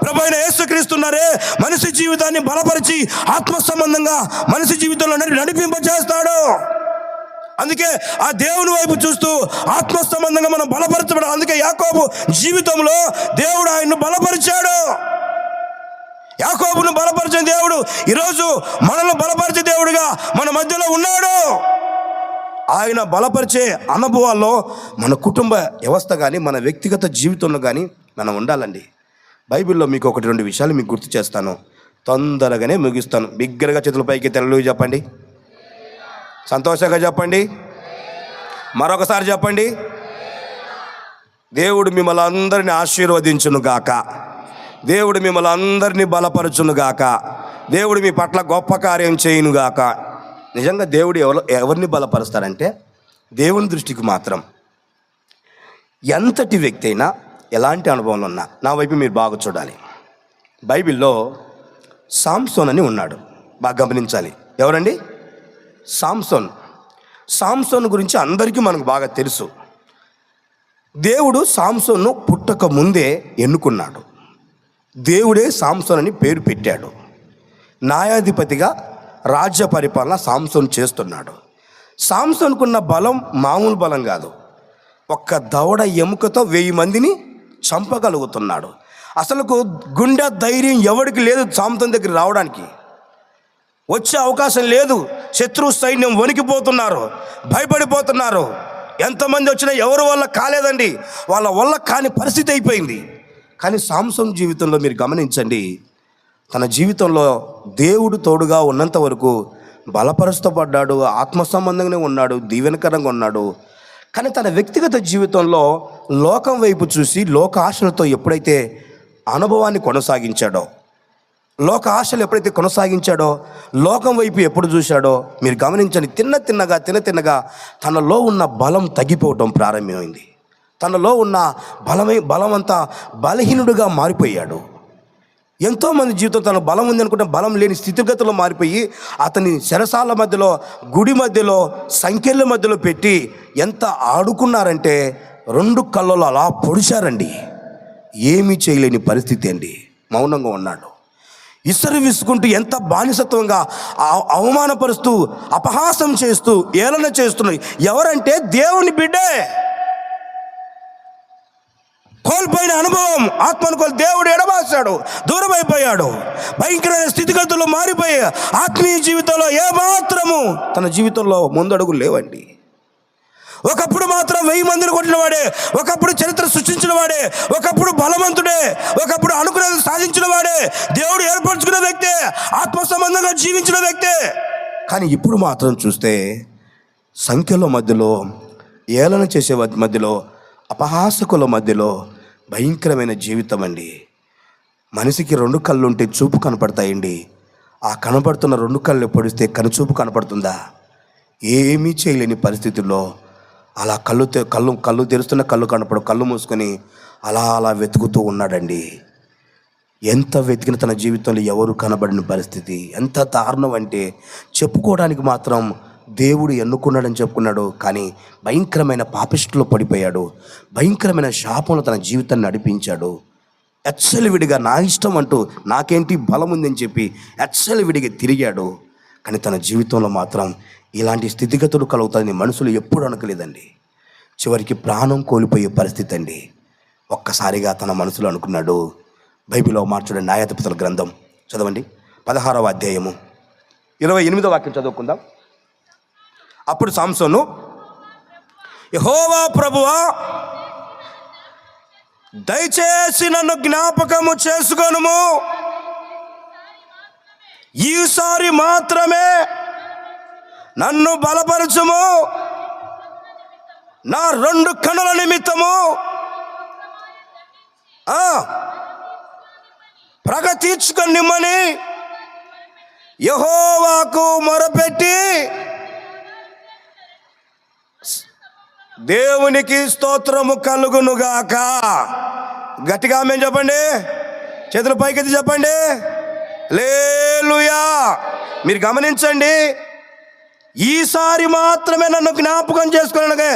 ప్రభువైన యేసుక్రీస్తున్నారే మనిషి జీవితాన్ని బలపరిచి ఆత్మ సంబంధంగా మనిషి జీవితంలో నడిపింపజేస్తాడు. అందుకే ఆ దేవుని వైపు చూస్తూ ఆత్మ సంబంధంగా మనం బలపరచబడాలి. అందుకే యాకోబు జీవితంలో దేవుడు ఆయన్ను బలపరిచాడు. యాకోబును బలపరిచిన దేవుడు ఈరోజు మనల్ని బలపరిచే దేవుడుగా మన మధ్యలో ఉన్నాడు. ఆయన బలపరిచే అనుభవాల్లో మన కుటుంబ వ్యవస్థ కానీ, మన వ్యక్తిగత జీవితంలో కానీ మనం ఉండాలండి. బైబిల్లో మీకు 1-2 విషయాలు మీకు గుర్తు చేస్తాను, తొందరగానే ముగిస్తాను. బిగ్గరగా చేతుల పైకి తెల్లలు చెప్పండి, సంతోషంగా చెప్పండి, మరొకసారి చెప్పండి. దేవుడు మిమ్మల్ని అందరినీ ఆశీర్వదించును గాక, దేవుడు మిమ్మల్ని అందరినీ బలపరచును గాక, దేవుడు మీ పట్ల గొప్ప కార్యం చేయును గాక. నిజంగా దేవుడు ఎవరిని బలపరుస్తారంటే, దేవుని దృష్టికి మాత్రం ఎంతటి వ్యక్తి అయినా, ఎలాంటి అనుభవంలో ఉన్నా, నా వైపు మీరు బాగా చూడాలి. బైబిల్లో సాంసోన్ అని ఉన్నాడు, బాగా గమనించాలి. ఎవరండి? సాంసోన్ గురించి అందరికీ మనకు బాగా తెలుసు. దేవుడు సాంసోన్ను పుట్టక ముందే ఎన్నుకున్నాడు. దేవుడే సాంసోన్ అని పేరు పెట్టాడు. న్యాయాధిపతిగా రాజ్య పరిపాలన సాంసోన్ చేస్తున్నాడు. సాంసోన్కున్న బలం మామూలు బలం కాదు. ఒక్క దవడ ఎముకతో 1000 మందిని చంపగలుగుతున్నాడు. అసలుకు గుండె ధైర్యం ఎవరికి లేదు సాంసోన్ దగ్గర రావడానికి, వచ్చే అవకాశం లేదు. శత్రు సైన్యం వణికిపోతున్నారు, భయపడిపోతున్నారు. ఎంతమంది వచ్చినా ఎవరి వల్ల కాలేదండి, వాళ్ళ వల్ల కాని పరిస్థితి అయిపోయింది. కానీ సాంసోన్ జీవితంలో మీరు గమనించండి, తన జీవితంలో దేవుడు తోడుగా ఉన్నంత వరకు బలపరుస్తపడ్డాడు, ఆత్మ సంబంధంగానే ఉన్నాడు, దీవెనకరంగా ఉన్నాడు. కానీ తన వ్యక్తిగత జీవితంలో లోకం వైపు చూసి లోక ఆశలతో ఎప్పుడైతే అనుభవాన్ని కొనసాగించాడో, లోక ఆశలు ఎప్పుడైతే కొనసాగించాడో, లోకం వైపు ఎప్పుడు చూశాడో మీరు గమనించండి, తిన్నగా తనలో ఉన్న బలం తగ్గిపోవటం ప్రారంభమైంది. తనలో ఉన్న బలమంతా బలహీనుడిగా మారిపోయాడు. ఎంతోమంది జీవితం తన బలం ఉంది అనుకుంటే బలం లేని స్థితిగతుల్లో మారిపోయి అతని చెరసాల మధ్యలో, గుడి మధ్యలో, సంఖ్యల మధ్యలో పెట్టి ఎంత ఆడుకున్నారంటే 2 కళ్ళలో అలా పొడిచారండి. ఏమీ చేయలేని పరిస్థితి అండి. మౌనంగా ఉన్నాడు. ఇసరు విసుకుంటూ ఎంత బానిసత్వంగా అవమానపరుస్తూ, అపహాసం చేస్తూ, ఏలన చేస్తున్నాయి. ఎవరంటే దేవుని బిడ్డే. కోల్పోయిన అనుభవం, ఆత్మను దేవుడు ఎడబాసాడు. అయిపోయాడు, దూరం అయిపోయాడు. భయంకరమైన స్థితిగతులు మారిపోయి ఆత్మీయ జీవితంలో ఏమాత్రము తన జీవితంలో ముందడుగు లేవండి. ఒకప్పుడు మాత్రం 1000 మందిని కొట్టిన వాడే, ఒకప్పుడు చరిత్ర సృష్టించిన వాడే, ఒకప్పుడు బలవంతుడే, ఒకప్పుడు అనుకునేది సాధించిన వాడే, దేవుడు ఏర్పరచుకున్న వ్యక్తే, ఆత్మ సంబంధంగా జీవించిన వ్యక్తే. కానీ ఇప్పుడు మాత్రం చూస్తే సంఖ్యల మధ్యలో, ఏలన చేసే మధ్యలో, అపహాసకుల మధ్యలో భయంకరమైన జీవితం అండి. మనిషికి 2 కళ్ళు ఉంటే చూపు కనపడతాయండి. ఆ కనపడుతున్న 2 కళ్ళు పొడిస్తే కనుచూపు కనపడుతుందా? ఏమీ చేయలేని పరిస్థితుల్లో అలా కళ్ళు తెరుస్తున్న కళ్ళు కళ్ళు మూసుకొని అలా వెతుకుతూ ఉన్నాడండి. ఎంత వెతికిన తన జీవితంలో ఎవరు కనబడిన పరిస్థితి. ఎంత దారుణం అంటే చెప్పుకోవడానికి మాత్రం దేవుడు ఎన్నుకున్నాడని చెప్పుకున్నాడు, కానీ భయంకరమైన పాపిష్టిలో పడిపోయాడు. భయంకరమైన శాపంలో తన జీవితాన్ని నడిపించాడు. ఎచ్చలివిడిగా నా ఇష్టం అంటూ, నాకేంటి బలం ఉందని చెప్పి ఎచ్చలివిడిగా తిరిగాడు. కానీ తన జీవితంలో మాత్రం ఇలాంటి స్థితిగతులు కలుగుతాయని మనుషులు ఎప్పుడు అనుకోలేదండి. చివరికి ప్రాణం కోల్పోయే పరిస్థితి అండి. ఒక్కసారిగా తన మనసులో అనుకున్నాడు. బైబిల్లో మార్చుడండి, న్యాయాధిపతుల గ్రంథం చదవండి, 16వ అధ్యాయము 28వ వాక్యం చదువుకుందాం. అప్పుడు సంసోను, యెహోవా ప్రభువా, దయచేసి నన్ను జ్ఞాపకము చేసుకొనుము, ఈసారి మాత్రమే నన్ను బలపరచుము, నా 2 కన్నుల నిమిత్తము పగ తీర్చుకొనిమ్మని యెహోవాకు మొరపెట్టి, దేవునికి స్తోత్రము కలుగునుగాక. గట్టిగా ఆమేన్ చెప్పండి, చేతులు పైకెత్తి చెప్పండి, హల్లెలూయా. మీరు గమనించండి, ఈసారి మాత్రమే నన్ను జ్ఞాపకం చేసుకోనగా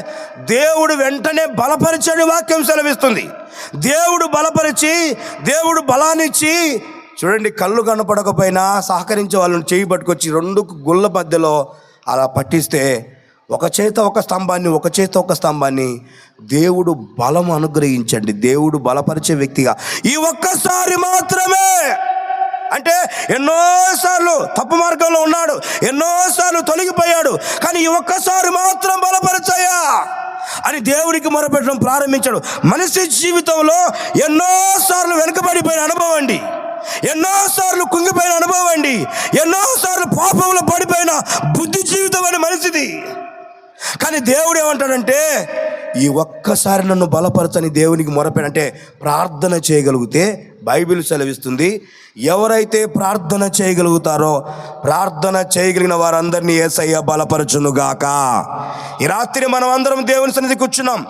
దేవుడు వెంటనే బలపరిచాడు. వాక్యం సెలవిస్తుంది. దేవుడు బలపరిచి, దేవుడు బలాన్నిచ్చి, చూడండి, కళ్ళు కనపడకపోయినా సహకరించే వాళ్ళని చేయి పట్టుకొచ్చి 2 గుళ్ళ మధ్యలో అలా పట్టిస్తే ఒక చేత ఒక స్తంభాన్ని దేవుడు బలం అనుగ్రహించండి. దేవుడు బలపరిచే వ్యక్తిగా ఈ ఒక్కసారి మాత్రమే, అంటే ఎన్నోసార్లు తప్పు మార్గంలో ఉన్నాడు, ఎన్నోసార్లు తొలగిపోయాడు, కానీ ఈ ఒక్కసారి మాత్రం బలపరచయ్యా అని దేవుడికి మొరపెట్టడం ప్రారంభించాడు. మనిషి జీవితంలో ఎన్నోసార్లు వెనుకబడిపోయిన అనుభవం అండి, ఎన్నోసార్లు కుంగిపోయిన అనుభవం అండి, ఎన్నోసార్లు పాపంలో పడిపోయిన బుద్ధి జీవితం అని మనిషిది. కానీ దేవుడు ఏమంటాడంటే, ఈ ఒక్కసారి నన్ను బలపరచని దేవునికి మొరపెడంటే ప్రార్థన చేయగలిగితే బైబిల్ సెలవిస్తుంది, ఎవరైతే ప్రార్థన చేయగలుగుతారో ప్రార్థన చేయగలిగిన వారందరినీ యేసయ్య బలపరచునుగాక. ఈ రాత్రి మనం అందరం దేవుని సన్నిధికి కూర్చున్నాం,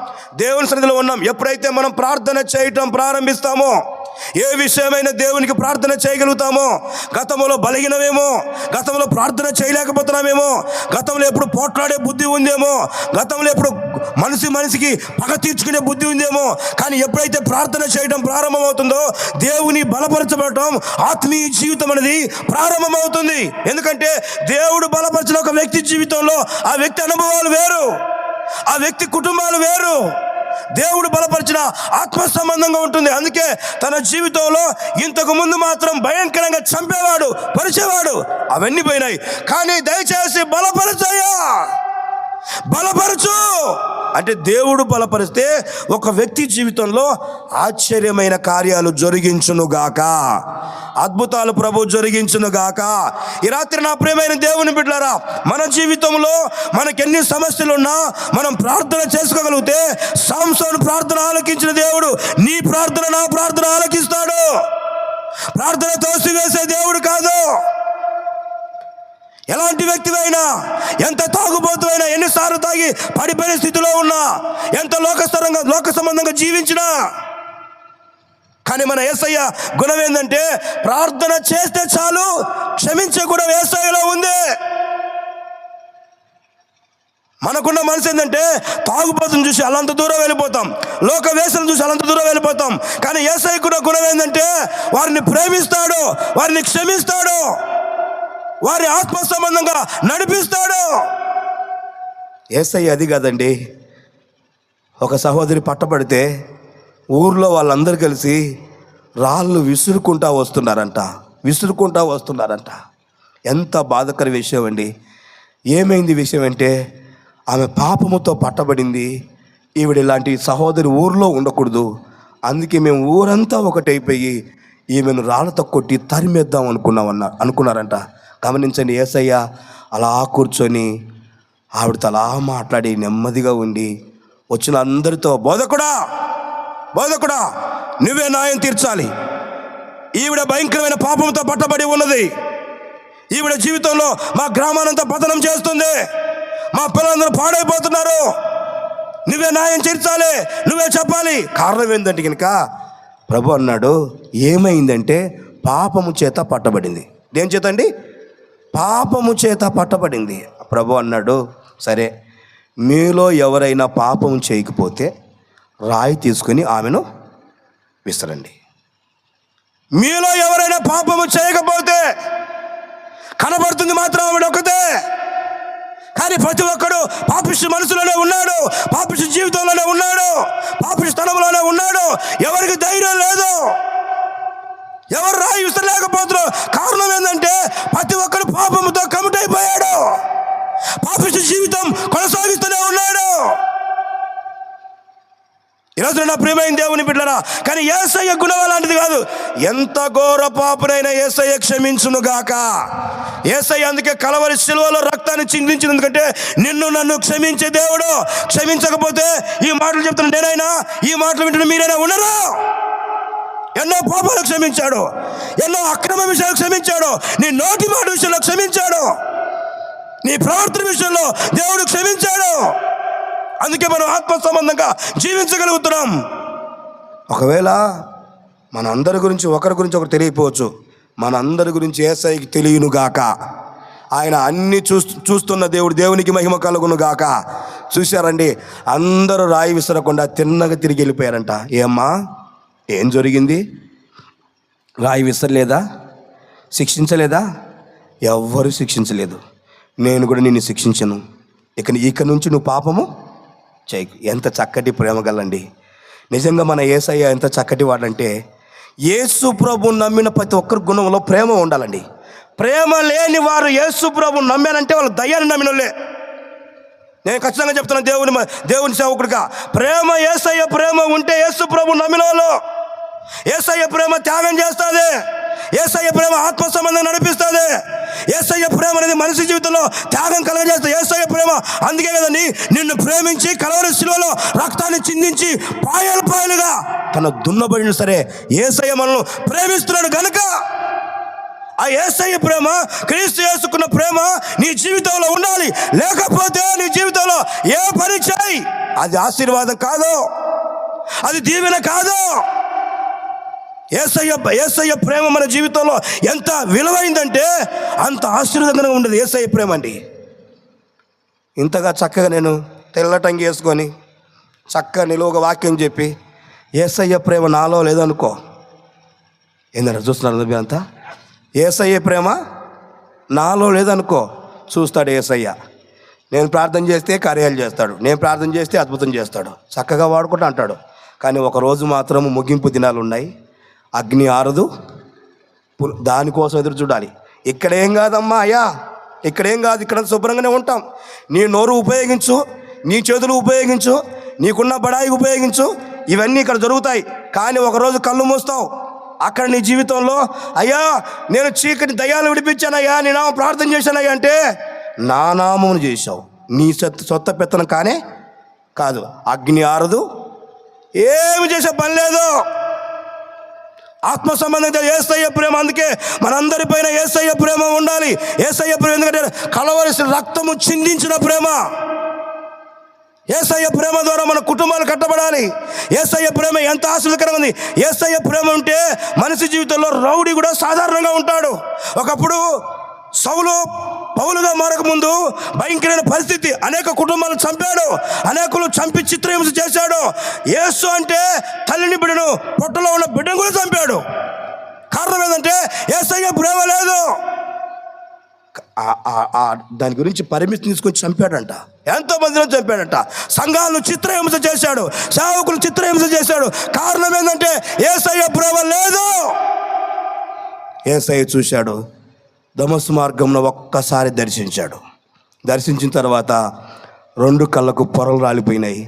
దేవుని సన్నిధిలో ఉన్నాం. ఎప్పుడైతే మనం ప్రార్థన చేయటం ప్రారంభిస్తామో, ఏ విషయమైనా దేవునికి ప్రార్థన చేయగలుగుతామో, గతంలో బలహీనమేమో, గతంలో ప్రార్థన చేయలేకపోతున్నామేమో, గతంలో ఎప్పుడు పోట్లాడే బుద్ధి ఉందేమో, గతంలో ఎప్పుడు మనిషికి పగ తీర్చుకునే బుద్ధి ఉందేమో, కానీ ఎప్పుడైతే ప్రార్థన చేయడం ప్రారంభమవుతుందో దేవుని బలపరచబడటం, ఆత్మీయ జీవితం అనేది ప్రారంభమవుతుంది. ఎందుకంటే దేవుడు బలపరిచిన ఒక వ్యక్తి జీవితంలో ఆ వ్యక్తి అనుభవాలు వేరు, ఆ వ్యక్తి కుటుంబాలు వేరు. దేవుడు బలపరిచిన ఆత్మ సంబంధంగా ఉంటుంది. అందుకే తన జీవితంలో ఇంతకు ముందు మాత్రం భయంకరంగా చంపేవాడు, పరిచేవాడు, అవన్నీ పోయినాయి. కానీ దయచేసి బలపరచయ్యా, బలపరచు అంటే దేవుడు బలపరిస్తే ఒక వ్యక్తి జీవితంలో ఆశ్చర్యమైన కార్యాలు జరిగించునుగాక, అద్భుతాలు ప్రభు జరిగించునుగాక. ఈ రాత్రి నా ప్రియమైన దేవుని బిడ్డలారా, మన జీవితంలో మనకెన్ని సమస్యలున్నా మనం ప్రార్థన చేసుకోగలిగితే, సంసోను ప్రార్థన ఆలకించిన దేవుడు నీ ప్రార్థన, నా ప్రార్థన ఆలకిస్తాడు. ప్రార్థన తోసివేసే దేవుడు కాదు. ఎలాంటి వ్యక్తివైనా, ఎంత తాగుబోతువైనా, ఎన్నిసార్లు తాగి పడిపోయిన స్థితిలో ఉన్నా, ఎంత లోక సంబంధంగా జీవించినా, కానీ మన యేసయ్య గుణం ఏంటంటే ప్రార్థన చేస్తే చాలు క్షమించే గుణం యేసయ్యలో ఉంది. మనకున్న మనసు ఏంటంటే తాగుబోతుని చూసి అలంత దూరం వెళ్ళిపోతాం, లోక వేసను చూసి అలంత దూరం వెళ్ళిపోతాం. కానీ యేసయ్యకున్న గుణం ఏంటంటే వారిని ప్రేమిస్తాడు, వారిని క్షమిస్తాడు, వారి ఆత్మ సంబంధంగా నడిపిస్తాడు. యేసయ్య అది కాదండి. ఒక సహోదరి పట్టబడితే ఊర్లో వాళ్ళందరూ కలిసి రాళ్ళు విసురుకుంటా వస్తున్నారంట. ఎంత బాధకర విషయం అండి. ఏమైంది విషయం అంటే, ఆమె పాపముతో పట్టబడింది. ఈవిడ ఇలాంటి సహోదరి ఊరిలో ఉండకూడదు, అందుకే మేము ఊరంతా ఒకటైపోయి ఈమెను రాళ్ళతో కొట్టి తరిమేద్దాం అనుకున్నారంట. గమనించండి, యేసయ్య అలా కూర్చొని ఆవిడతో అలా మాట్లాడి నెమ్మదిగా ఉండి వచ్చిన అందరితో, బోధకుడా నువ్వే న్యాయం తీర్చాలి. ఈవిడ భయంకరమైన పాపంతో పట్టబడి ఉన్నది. ఈవిడ జీవితంలో మా గ్రామానంతా పతనం చేస్తుంది. మా పిల్లలందరూ పాడైపోతున్నారు. నువ్వే న్యాయం తీర్చాలి, నువ్వే చెప్పాలి. కారణం ఏంటంటే కనుక ప్రభు అన్నాడు, ఏమైందంటే పాపము చేత పట్టబడింది. దేని చేత అండి? పాపము చేత పట్టబడింది. ప్రభు అన్నాడు, సరే మీలో ఎవరైనా పాపం చేయకపోతే రాయి తీసుకుని ఆమెను విసరండి. మీలో ఎవరైనా పాపము చేయకపోతే, కనబడుతుంది మాత్రం ఆవిడ ఒకతే, కానీ ప్రతి ఒక్కడు పాపిష్టి మనసులోనే ఉన్నాడు, పాపిష్టి జీవితంలోనే ఉన్నాడు, పాపిష్టి స్థలంలోనే ఉన్నాడు. ఎవరికి ధైర్యం లేదు, ఎవరు రాయి విసరలేకపోతున్నారు. కారణం ఏంటంటే ప్రతి ఒక్కడు పాపముతో కమిట్ అయిపోయాడు, పాపిష్టి జీవితం కొనసాగిస్తూనే ఉన్నాడు. ఈరోజు నా ప్రియమైన దేవుని బిడ్డలారా, కానీ యేసయ్య గుణం అలాంటిది కాదు. ఎంత ఘోర పాపునైనా యేసయ్య క్షమించును గాక. యేసయ్య అందుకే కలవరి శిలువలో రక్తాన్ని చిందించింది, ఎందుకంటే నిన్ను నన్ను క్షమించే దేవుడు. క్షమించకపోతే ఈ మాటలు చెప్తున్న నేనైనా, ఈ మాటలు వింటున్న మీరైనా ఉండరు. ఎన్నో పాపాలు క్షమించాడు, ఎన్నో అక్రమ విషయాలు క్షమించాడు, నీ నోటి మాట విషయంలో క్షమించాడు, నీ ప్రవర్తన విషయంలో దేవుడు క్షమించాడు. అందుకే మనం ఆత్మ సంబంధంగా జీవించగలుగుతున్నాం. ఒకవేళ మన అందరి గురించి ఒకరి గురించి ఒకరు తెలియకపోవచ్చు, మన అందరి గురించి యేసయ్యకి తెలియను గాక. ఆయన అన్ని చూస్తున్న దేవుడు, దేవునికి మహిమ కలుగును గాక. చూశారండి, అందరూ రాయి విసరకుండా తిన్నగా తిరిగి వెళ్ళిపోయారంట. ఏమ్మా ఏం జరిగింది? రాయి విసరలేదా? శిక్షించలేదా? ఎవ్వరూ శిక్షించలేదు. నేను కూడా నిన్ను శిక్షించను, ఇక నుంచి నువ్వు పాపము చేయకు. ఎంత చక్కటి ప్రేమ గలండి. నిజంగా మన యేసయ్య ఎంత చక్కటి వాడంటే, యేసు ప్రభు నమ్మిన ప్రతి ఒక్కరి గుణంలో ప్రేమ ఉండాలండి. ప్రేమ లేని వారు యేసు ప్రభు నమ్మానంటే వాళ్ళు దయ్యాన్ని నమ్మినోళ్ళే. నేను ఖచ్చితంగా చెప్తున్నాను దేవుని సేవకుడిగా, ప్రేమ యేసయ్య ప్రేమ ఉంటే యేసు ప్రభు నమ్మిన వాళ్ళు. యేసయ్య ప్రేమ త్యాగం చేస్తుంది, యేసయ్య ప్రేమ ఆత్మ సంబంధం నడిపిస్తుంది, యేసయ్య ప్రేమ అనేది మనిషి జీవితంలో త్యాగం కలగజేస్తుంది. యేసయ్య ప్రేమ అందుకే కదండి నిన్ను ప్రేమించి కలవరి శిలువలో రక్తాన్ని చిందించి పాయలుగా తన దున్నబడిన సరే యేసయ్య మనల్ని ప్రేమిస్తున్నాడు గనుక, ఆ యేసయ్య ప్రేమ, క్రీస్తు యేసుకున్న ప్రేమ నీ జీవితంలో ఉండాలి. లేకపోతే నీ జీవితంలో ఏ పని చేయి, అది ఆశీర్వాదం కాదు, అది దీవెన కాదు. యేసయ్య ప్రేమ మన జీవితంలో ఎంత విలువైందంటే అంత ఆశీర్వాదంగా ఉండదు యేసయ్య ప్రేమ అండి. ఇంతగా చక్కగా నేను తెల్లటంగి వేసుకొని చక్కగా నిలువుగా వాక్యం చెప్పి యేసయ్య ప్రేమ నాలో లేదనుకో, ఏంటంటే చూస్తున్నారు అంతా, యేసయ్య ప్రేమ నాలో లేదనుకో, చూస్తాడు యేసయ్య. నేను ప్రార్థన చేస్తే కార్యాలు చేస్తాడు, నేను ప్రార్థన చేస్తే అద్భుతం చేస్తాడు, చక్కగా వాడుకుంటూ అంటాడు. కానీ ఒకరోజు మాత్రం ముగింపు దినాలు ఉన్నాయి, అగ్ని ఆరదు, దానికోసం ఎదురు చూడాలి. ఇక్కడేం కాదమ్మా అయ్యా, ఇక్కడేం కాదు, ఇక్కడ శుభ్రంగానే ఉంటాం. నీ నోరు ఉపయోగించు, నీ చేతులు ఉపయోగించు, నీకున్న బడాయి ఉపయోగించు, ఇవన్నీ ఇక్కడ జరుగుతాయి. కానీ ఒకరోజు కళ్ళు మూస్తావు, అక్కడ నీ జీవితంలో అయ్యా నేను చీకటి దయ్యాలు విడిపించానయ్యా, నీ నామం ప్రార్థన చేశానయ్యా అంటే నా నామమును చేశావు, నీ సొత్త పెత్తనం కానే కాదు. అగ్ని ఆరదు, ఏమి చేసే పని లేదు. ఆత్మ సంబంధిత యేసయ్య ప్రేమ, అందుకే మనందరిపైన యేసయ్య ప్రేమ ఉండాలి. యేసయ్య ప్రేమ ఎందుకంటే కలవరి రక్తము చిందించిన ప్రేమ. యేసయ్య ప్రేమ ద్వారా మన కుటుంబాలు కట్టబడాలి. యేసయ్య ప్రేమ ఎంత ఆశీర్వదకరంగా ఉంది. యేసయ్య ప్రేమ ఉంటే మనిషి జీవితంలో రౌడీ కూడా సాధారణంగా ఉంటాడు. ఒకప్పుడు సౌలు పౌలుగా మారకముందు భయంకరమైన పరిస్థితి, అనేక కుటుంబాలను చంపాడు, అనేకులు చంపి చిత్రహింస చేశాడు. యేసు అంటే తల్లిని బిడ్డను, పొట్టలో ఉన్న బిడ్డను కూడా చంపాడు. కారణం ఏంటంటే యేసయ్య ప్రేమ లేదు. దాని గురించి పర్మిషన్ తీసుకొని చంపాడంట, ఎంతో మందిలో చంపాడంట. సంఘాలను చిత్రహింస చేశాడు, సేవకులు చిత్రహింస చేశాడు. కారణం ఏంటంటే యేసయ్య ప్రేమ లేదు. యేసయ్య చూశాడు, దమస్కు మార్గంలో ఒక్కసారి దర్శించాడు. దర్శించిన తర్వాత 2 కళ్ళకు పొరలు రాలిపోయినాయి.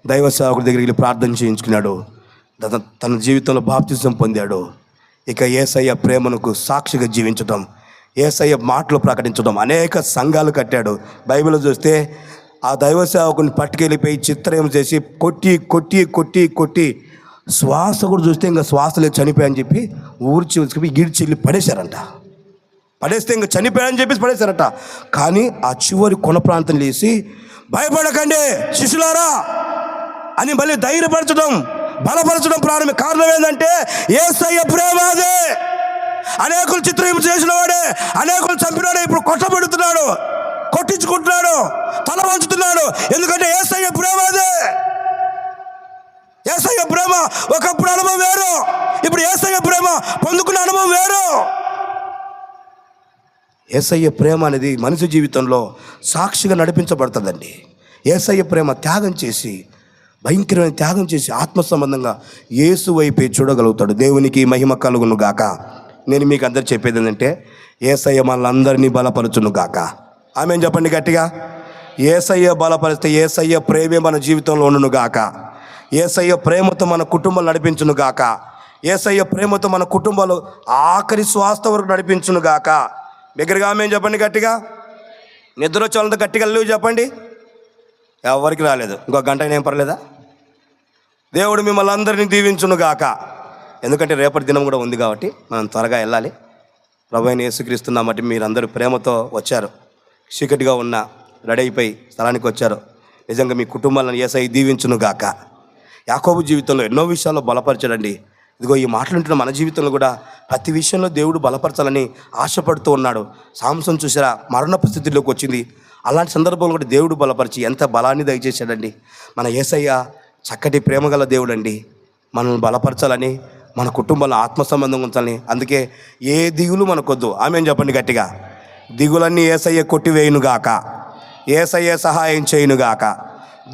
దైవ సేవకుడి దగ్గరికి వెళ్ళి ప్రార్థన చేయించుకున్నాడు. తన జీవితంలో బాప్తిజం పొందాడు. ఇక యేసయ్య ప్రేమకు సాక్షిగా జీవించడం, యేసయ్య మాటలు ప్రకటించడం, అనేక సంఘాలు కట్టాడు. బైబిల్లో చూస్తే ఆ దైవ సేవకుని పట్టుకెళ్ళిపోయి చిత్రహింస చేసి కొట్టి కొట్టి కొట్టి కొట్టి శ్వాస కూడా చూస్తే ఇంకా శ్వాస లేదు, చనిపోయాయని చెప్పి ఊడ్చి గిడిచెల్లి పడేశారంట. పడేస్తే ఇంకా చనిపోయాడని చెప్పేసి పడేశారట. కానీ ఆ చివరి కొన ప్రాంతం లేసి భయపడకండి శిష్యులారా అని మళ్ళీ ధైర్యపరచడం, బలపరచడం ప్రారంభం. కారణం ఏంటంటే యేసయ్య ప్రేమ అదే. అనేకులు చిత్రహింస చేసిన వాడే, అనేకులు చంపినాడే ఇప్పుడు కొట్టబడుతున్నాడు, కొట్టించుకుంటున్నాడు, తల వంచుతున్నాడు. ఎందుకంటే యేసయ్య ప్రేమ అదే. యేసయ్య ప్రేమ ఒకప్పుడు అనుభవం వేరు, ఇప్పుడు యేసయ్య ప్రేమ పొందుకున్న అనుభవం వేరు. యేసయ్య ప్రేమ అనేది మనిషి జీవితంలో సాక్షిగా నడిపించబడుతుందండి. యేసయ్య ప్రేమ త్యాగం చేసి, భయంకరమైన త్యాగం చేసి ఆత్మ సంబంధంగా యేసు వైపే చూడగలుగుతాడు. దేవునికి మహిమ కలుగును గాక. నేను మీకు అందరు చెప్పేది ఏంటంటే యేసయ్య మనల్ని బలపరచును గాక. ఆమెను చెప్పండి గట్టిగా. యేసయ్య బలపరిస్తే యేసయ్య ప్రేమే మన జీవితంలో ఉండును గాక. యేసయ్య ప్రేమతో మన కుటుంబాలు నడిపించును గాక. యేసయ్య ప్రేమతో మన కుటుంబాలు ఆఖరి శ్వాస వరకు నడిపించును గాక. దగ్గరగా ఆమెను చెప్పండి గట్టిగా. నిద్ర వచ్చే వాళ్ళంతా గట్టిగా లేవు చెప్పండి. ఎవరికి రాలేదు, ఇంకో గంట అయినా ఏం పర్లేదా? దేవుడు మిమ్మల్ని అందరినీ దీవించును గాక. ఎందుకంటే రేపటి దినం కూడా ఉంది కాబట్టి మనం త్వరగా వెళ్ళాలి. ప్రభువైన యేసుక్రీస్తున్న మట్టి మీరందరూ ప్రేమతో వచ్చారు, చీకటిగా ఉన్న రెడీ అయిపోయి స్థలానికి వచ్చారు. నిజంగా మీ కుటుంబాలను యేసయ్య దీవించును గాక. యాకోబు జీవితంలో ఎన్నో విషయాల్లో బలపరచాడండి. ఇదిగో ఈ మాటలుంటున్న మన జీవితంలో కూడా ప్రతి విషయంలో దేవుడు బలపరచాలని ఆశపడుతూ ఉన్నాడు. సాంసన్ చూసారా, మరణపు స్థితిలోకి వచ్చింది. అలాంటి సందర్భంలో కూడా దేవుడు బలపరిచి ఎంత బలాన్ని దయచేశాడండి. మన యేసయ్య చక్కటి ప్రేమగల దేవుడు అండి. మనల్ని బలపరచాలని, మన కుటుంబంలో ఆత్మ సంబంధం ఉంచాలని. అందుకే ఏ దిగులు మనకొద్దు. ఆమెను చెప్పండి గట్టిగా. దిగులన్నీ యేసయ్య కొట్టివేయునుగాక, యేసయ్య సహాయం చేయునుగాక.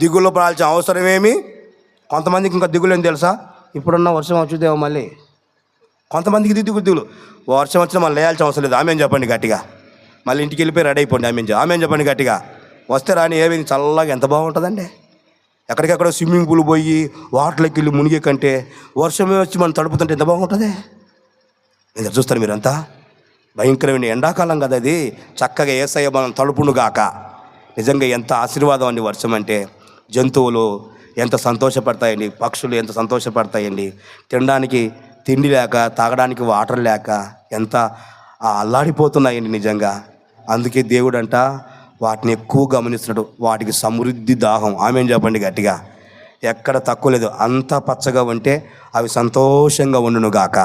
దిగులు పడాల్సిన అవసరమేమి. కొంతమందికి ఇంకా దిగులు ఏం తెలుసా, ఇప్పుడున్న వర్షం వచ్చుదేమో మళ్ళీ. కొంతమందికి దిగులు వర్షం వచ్చినా మళ్ళీ లేయాల్సిన అవసరం లేదు. ఆమెను చెప్పండి గట్టిగా. మళ్ళీ ఇంటికి వెళ్ళిపోయి రెడీ అయిపోండి. ఆమెను చెప్పండి గట్టిగా. వస్తే రాని ఏమైంది, చల్లగా ఎంత బాగుంటుందండి. ఎక్కడికెక్కడ స్విమ్మింగ్ పూల్ పోయి వాటర్లోకి వెళ్ళి మునిగే కంటే వర్షమే వచ్చి మనం తడుపుతుంటే ఎంత బాగుంటుంది. ఇంకా చూస్తారు మీరంతా. భయంకరమైన ఎండాకాలం కదా అది. చక్కగా యేసయ్య మనం తడుపును గాక. నిజంగా ఎంత ఆశీర్వాదం అండి వర్షం అంటే. జంతువులు ఎంత సంతోషపడతాయండి, పక్షులు ఎంత సంతోషపడతాయండి. తినడానికి తిండి లేక, తాగడానికి వాటర్ లేక ఎంత అల్లాడిపోతున్నాయండి నిజంగా. అందుకే దేవుడు అంట వాటిని ఎక్కువ గమనిస్తున్నాడు. వాటికి సమృద్ధి దాహం. ఆమెను చెప్పండి గట్టిగా. ఎక్కడ తక్కువ లేదు. అంతా పచ్చగా ఉంటే అవి సంతోషంగా ఉండును గాక.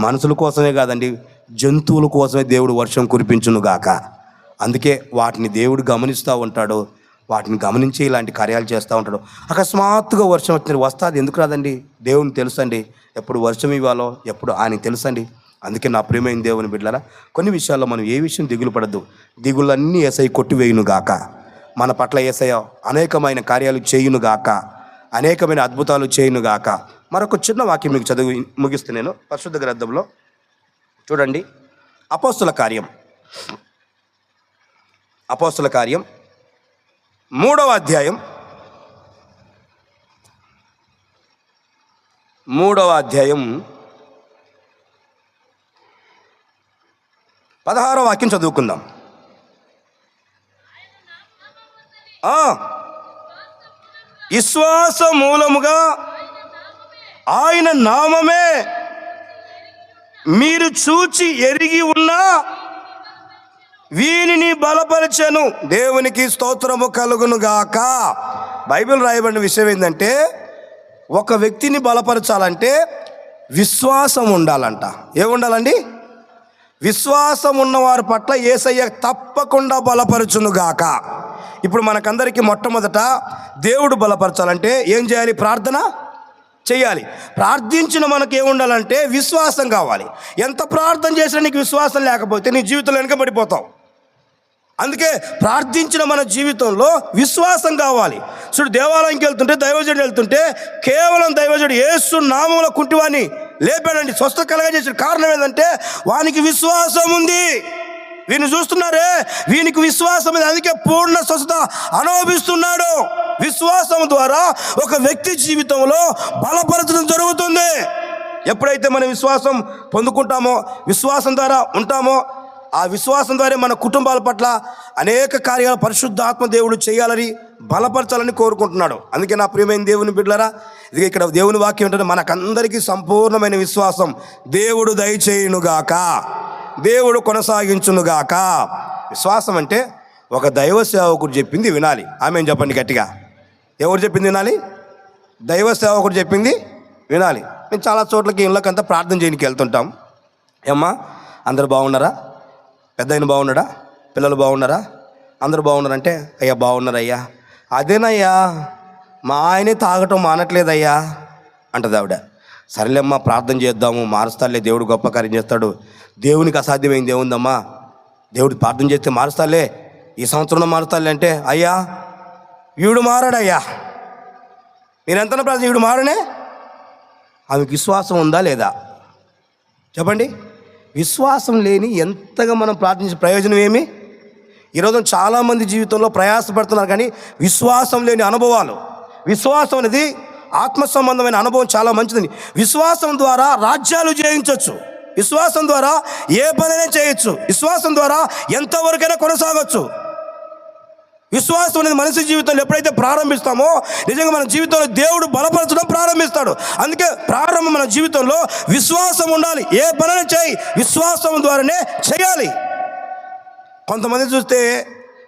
మనుషుల కోసమే కాదండి, జంతువుల కోసమే దేవుడు వర్షం కురిపించును గాక. అందుకే వాటిని దేవుడు గమనిస్తూ ఉంటాడు. వాటిని గమనించి ఇలాంటి కార్యాలు చేస్తూ ఉంటాడు. అకస్మాత్తుగా వర్షం వచ్చింది, వస్తుంది. ఎందుకు రాదండి? దేవుని తెలుసండి. ఎప్పుడు వర్షం ఇవ్వాలో ఎప్పుడు ఆయనకి తెలుసండి. అందుకే నా ప్రియమైన దేవుని బిడ్డలారా, కొన్ని విషయాల్లో మనం ఏ విషయం దిగులు పడద్దు. దిగులన్నీ యేసయ్య కొట్టివేయును గాక. మన పట్ల యేసయ్య అనేకమైన కార్యాలు చేయును గాక, అనేకమైన అద్భుతాలు చేయును గాక. మరొక చిన్న వాక్యం మీకు చదివి ముగిస్తే నేను పరిశుద్ధ గ్రంథంలో చూడండి. అపోస్తుల కార్యం 3వ అధ్యాయం 16వ వాక్యం చదువుకుందాం. విశ్వాస మూలముగా ఆయన నామమే మీరు చూచి ఎరిగి ఉన్నా వీనిని బలపరచెను. దేవునికి స్తోత్రము కలుగును గాక. బైబిల్ రాయబడిన విషయం ఏంటంటే, ఒక వ్యక్తిని బలపరచాలంటే విశ్వాసం ఉండాలంట. ఏముండాలండి? విశ్వాసం ఉన్నవారి పట్ల యేసయ్య తప్పకుండా బలపరచును గాక. ఇప్పుడు మనకందరికీ మొట్టమొదట దేవుడు బలపరచాలంటే ఏం చేయాలి? ప్రార్థన చేయాలి. ప్రార్థించిన మనకు ఏముండాలంటే విశ్వాసం కావాలి. ఎంత ప్రార్థన చేసినా నీకు విశ్వాసం లేకపోతే నీ జీవితంలో వెనకబడిపోతావు. అందుకే ప్రార్థించిన మన జీవితంలో విశ్వాసం కావాలి. చూడు, దేవాలయంకి వెళ్తుంటే, దైవజనుడు వెళ్తుంటే కేవలం దైవజనుడు యేసు నామములో కుంటివాని లేపాడండి, స్వస్థత కలగజేసిన కారణం ఏంటంటే వానికి విశ్వాసం ఉంది. వీని చూస్తున్నారే, వీనికి విశ్వాసం ఉంది, అందుకే పూర్ణ స్వస్థత అనుభవిస్తున్నాడు. విశ్వాసం ద్వారా ఒక వ్యక్తి జీవితంలో బలపరచడం జరుగుతుంది. ఎప్పుడైతే మనం విశ్వాసం పొందుకుంటామో, విశ్వాసం ద్వారా ఉంటామో, ఆ విశ్వాసం ద్వారా మన కుటుంబాల పట్ల అనేక కార్యాలు పరిశుద్ధాత్మ దేవుడు చేయాలని, బలపరచాలని కోరుకుంటున్నాడు. అందుకే నా ప్రియమైన దేవుని బిడ్డలారా, ఇది ఇక్కడ దేవుని వాక్యం ఏంటంటే మనకందరికీ సంపూర్ణమైన విశ్వాసం దేవుడు దయచేయునుగాక, దేవుడు కొనసాగించునుగాక. విశ్వాసం అంటే ఒక దైవ సేవకుడు చెప్పింది వినాలి. ఆమెను చెప్పండి గట్టిగా. ఎవరు చెప్పింది వినాలి? దైవ సేవకుడు చెప్పింది వినాలి. మేము చాలా చోట్లకి ఇళ్ళకంతా ప్రార్థన చేయడానికి వెళ్తుంటాం. ఏమ్మా అందరు బాగున్నారా? పెద్ద ఆయన బాగున్నాడా? పిల్లలు బాగున్నారా? అందరూ బాగున్నారంటే, అయ్యా బాగున్నారయ్యా. అదేనయ్యా మా ఆయనే తాగటం మానట్లేదయ్యా అంటది ఆవిడ. సరేలేమ్మా ప్రార్థన చేద్దాము, మారుస్తాలే, దేవుడు గొప్ప కార్యం చేస్తాడు, దేవునికి అసాధ్యమైంది ఏముందమ్మా, దేవుడు ప్రార్థన చేస్తే మారుస్తాలే, ఈ సంవత్సరంలో మారుస్తాలే అంటే, అయ్యా వీడు మారాడయ్యా, నేను ఎంత ప్రార్థన వీడు మారనే. ఆమెకు విశ్వాసం ఉందా లేదా చెప్పండి? విశ్వాసం లేని ఎంతగా మనం ప్రార్థించే ప్రయోజనం ఏమి? ఈరోజు చాలామంది జీవితంలో ప్రయాసపడుతున్నారు, కానీ విశ్వాసం లేని అనుభవాలు. విశ్వాసం అనేది ఆత్మ సంబంధమైన అనుభవం చాలా మంచిది. విశ్వాసం ద్వారా రాజ్యాలు జయించవచ్చు, విశ్వాసం ద్వారా ఏ పనైనా చేయొచ్చు, విశ్వాసం ద్వారా ఎంతవరకైనా కొనసాగవచ్చు. విశ్వాసం అనేది మనిషి జీవితంలో ఎప్పుడైతే ప్రారంభిస్తామో నిజంగా మన జీవితంలో దేవుడు బలపరచడం ప్రారంభిస్తాడు. అందుకే ప్రారంభం మన జీవితంలో విశ్వాసం ఉండాలి. ఏ పనైనా చేయి, విశ్వాసం ద్వారానే చేయాలి. కొంతమంది చూస్తే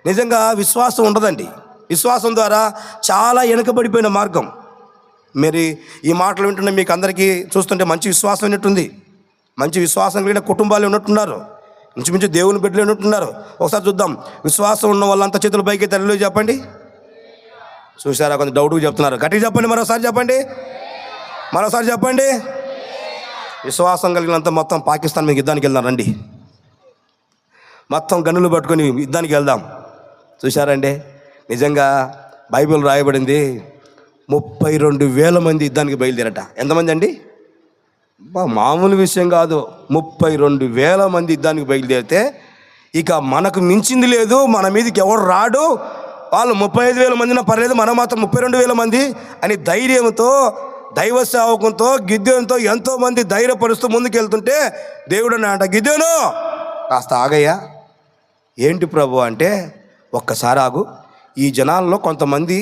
నిజంగా విశ్వాసం ఉండదండి. విశ్వాసం ద్వారా చాలా వెనుకబడిపోయిన మార్గం. మరి ఈ మాటలు వింటున్న మీకు అందరికీ చూస్తుంటే మంచి విశ్వాసం ఉన్నట్టుంది, మంచి విశ్వాసం కలిగిన కుటుంబాలు ఉన్నట్టున్నారు, ఇంచుమించు దేవుని బిడ్డలు ఉన్నట్టున్నారు. ఒకసారి చూద్దాం. విశ్వాసం ఉన్న వాళ్ళంతా చేతులు పైకి తల్లిలో చెప్పండి. చూసారా? కొంచెం డౌట్గా చెప్తున్నారు. గట్టిగా చెప్పండి, మరోసారి చెప్పండి, మరోసారి చెప్పండి. విశ్వాసం కలిగినంత మొత్తం పాకిస్తాన్ మీకు యుద్ధానికి వెళ్దాం రండి, మొత్తం గన్నులు పట్టుకొని యుద్ధానికి వెళ్దాం. చూసారండి, నిజంగా బైబిల్ రాయబడింది 32,000 మంది యుద్ధానికి బయలుదేరట. ఎంతమంది అండి? మామూలు విషయం కాదు. 32,000 మంది యుద్ధానికి బయలుదేరితే ఇక మనకు మించింది లేదు, మన మీదకి ఎవరు రాడు, వాళ్ళు 35,000 మందినా పర్లేదు, మనం మాత్రం 32,000 మంది అని ధైర్యంతో, దైవ సేవకంతో, గిద్యోనుతో ఎంతోమంది ధైర్యపరుస్తూ ముందుకెళ్తుంటే దేవుడు అంట, గిద్యోను కాస్త ఆగయ్యా. ఏంటి ప్రభు అంటే, ఒక్కసారి ఆగు. ఈ జనాల్లో కొంతమంది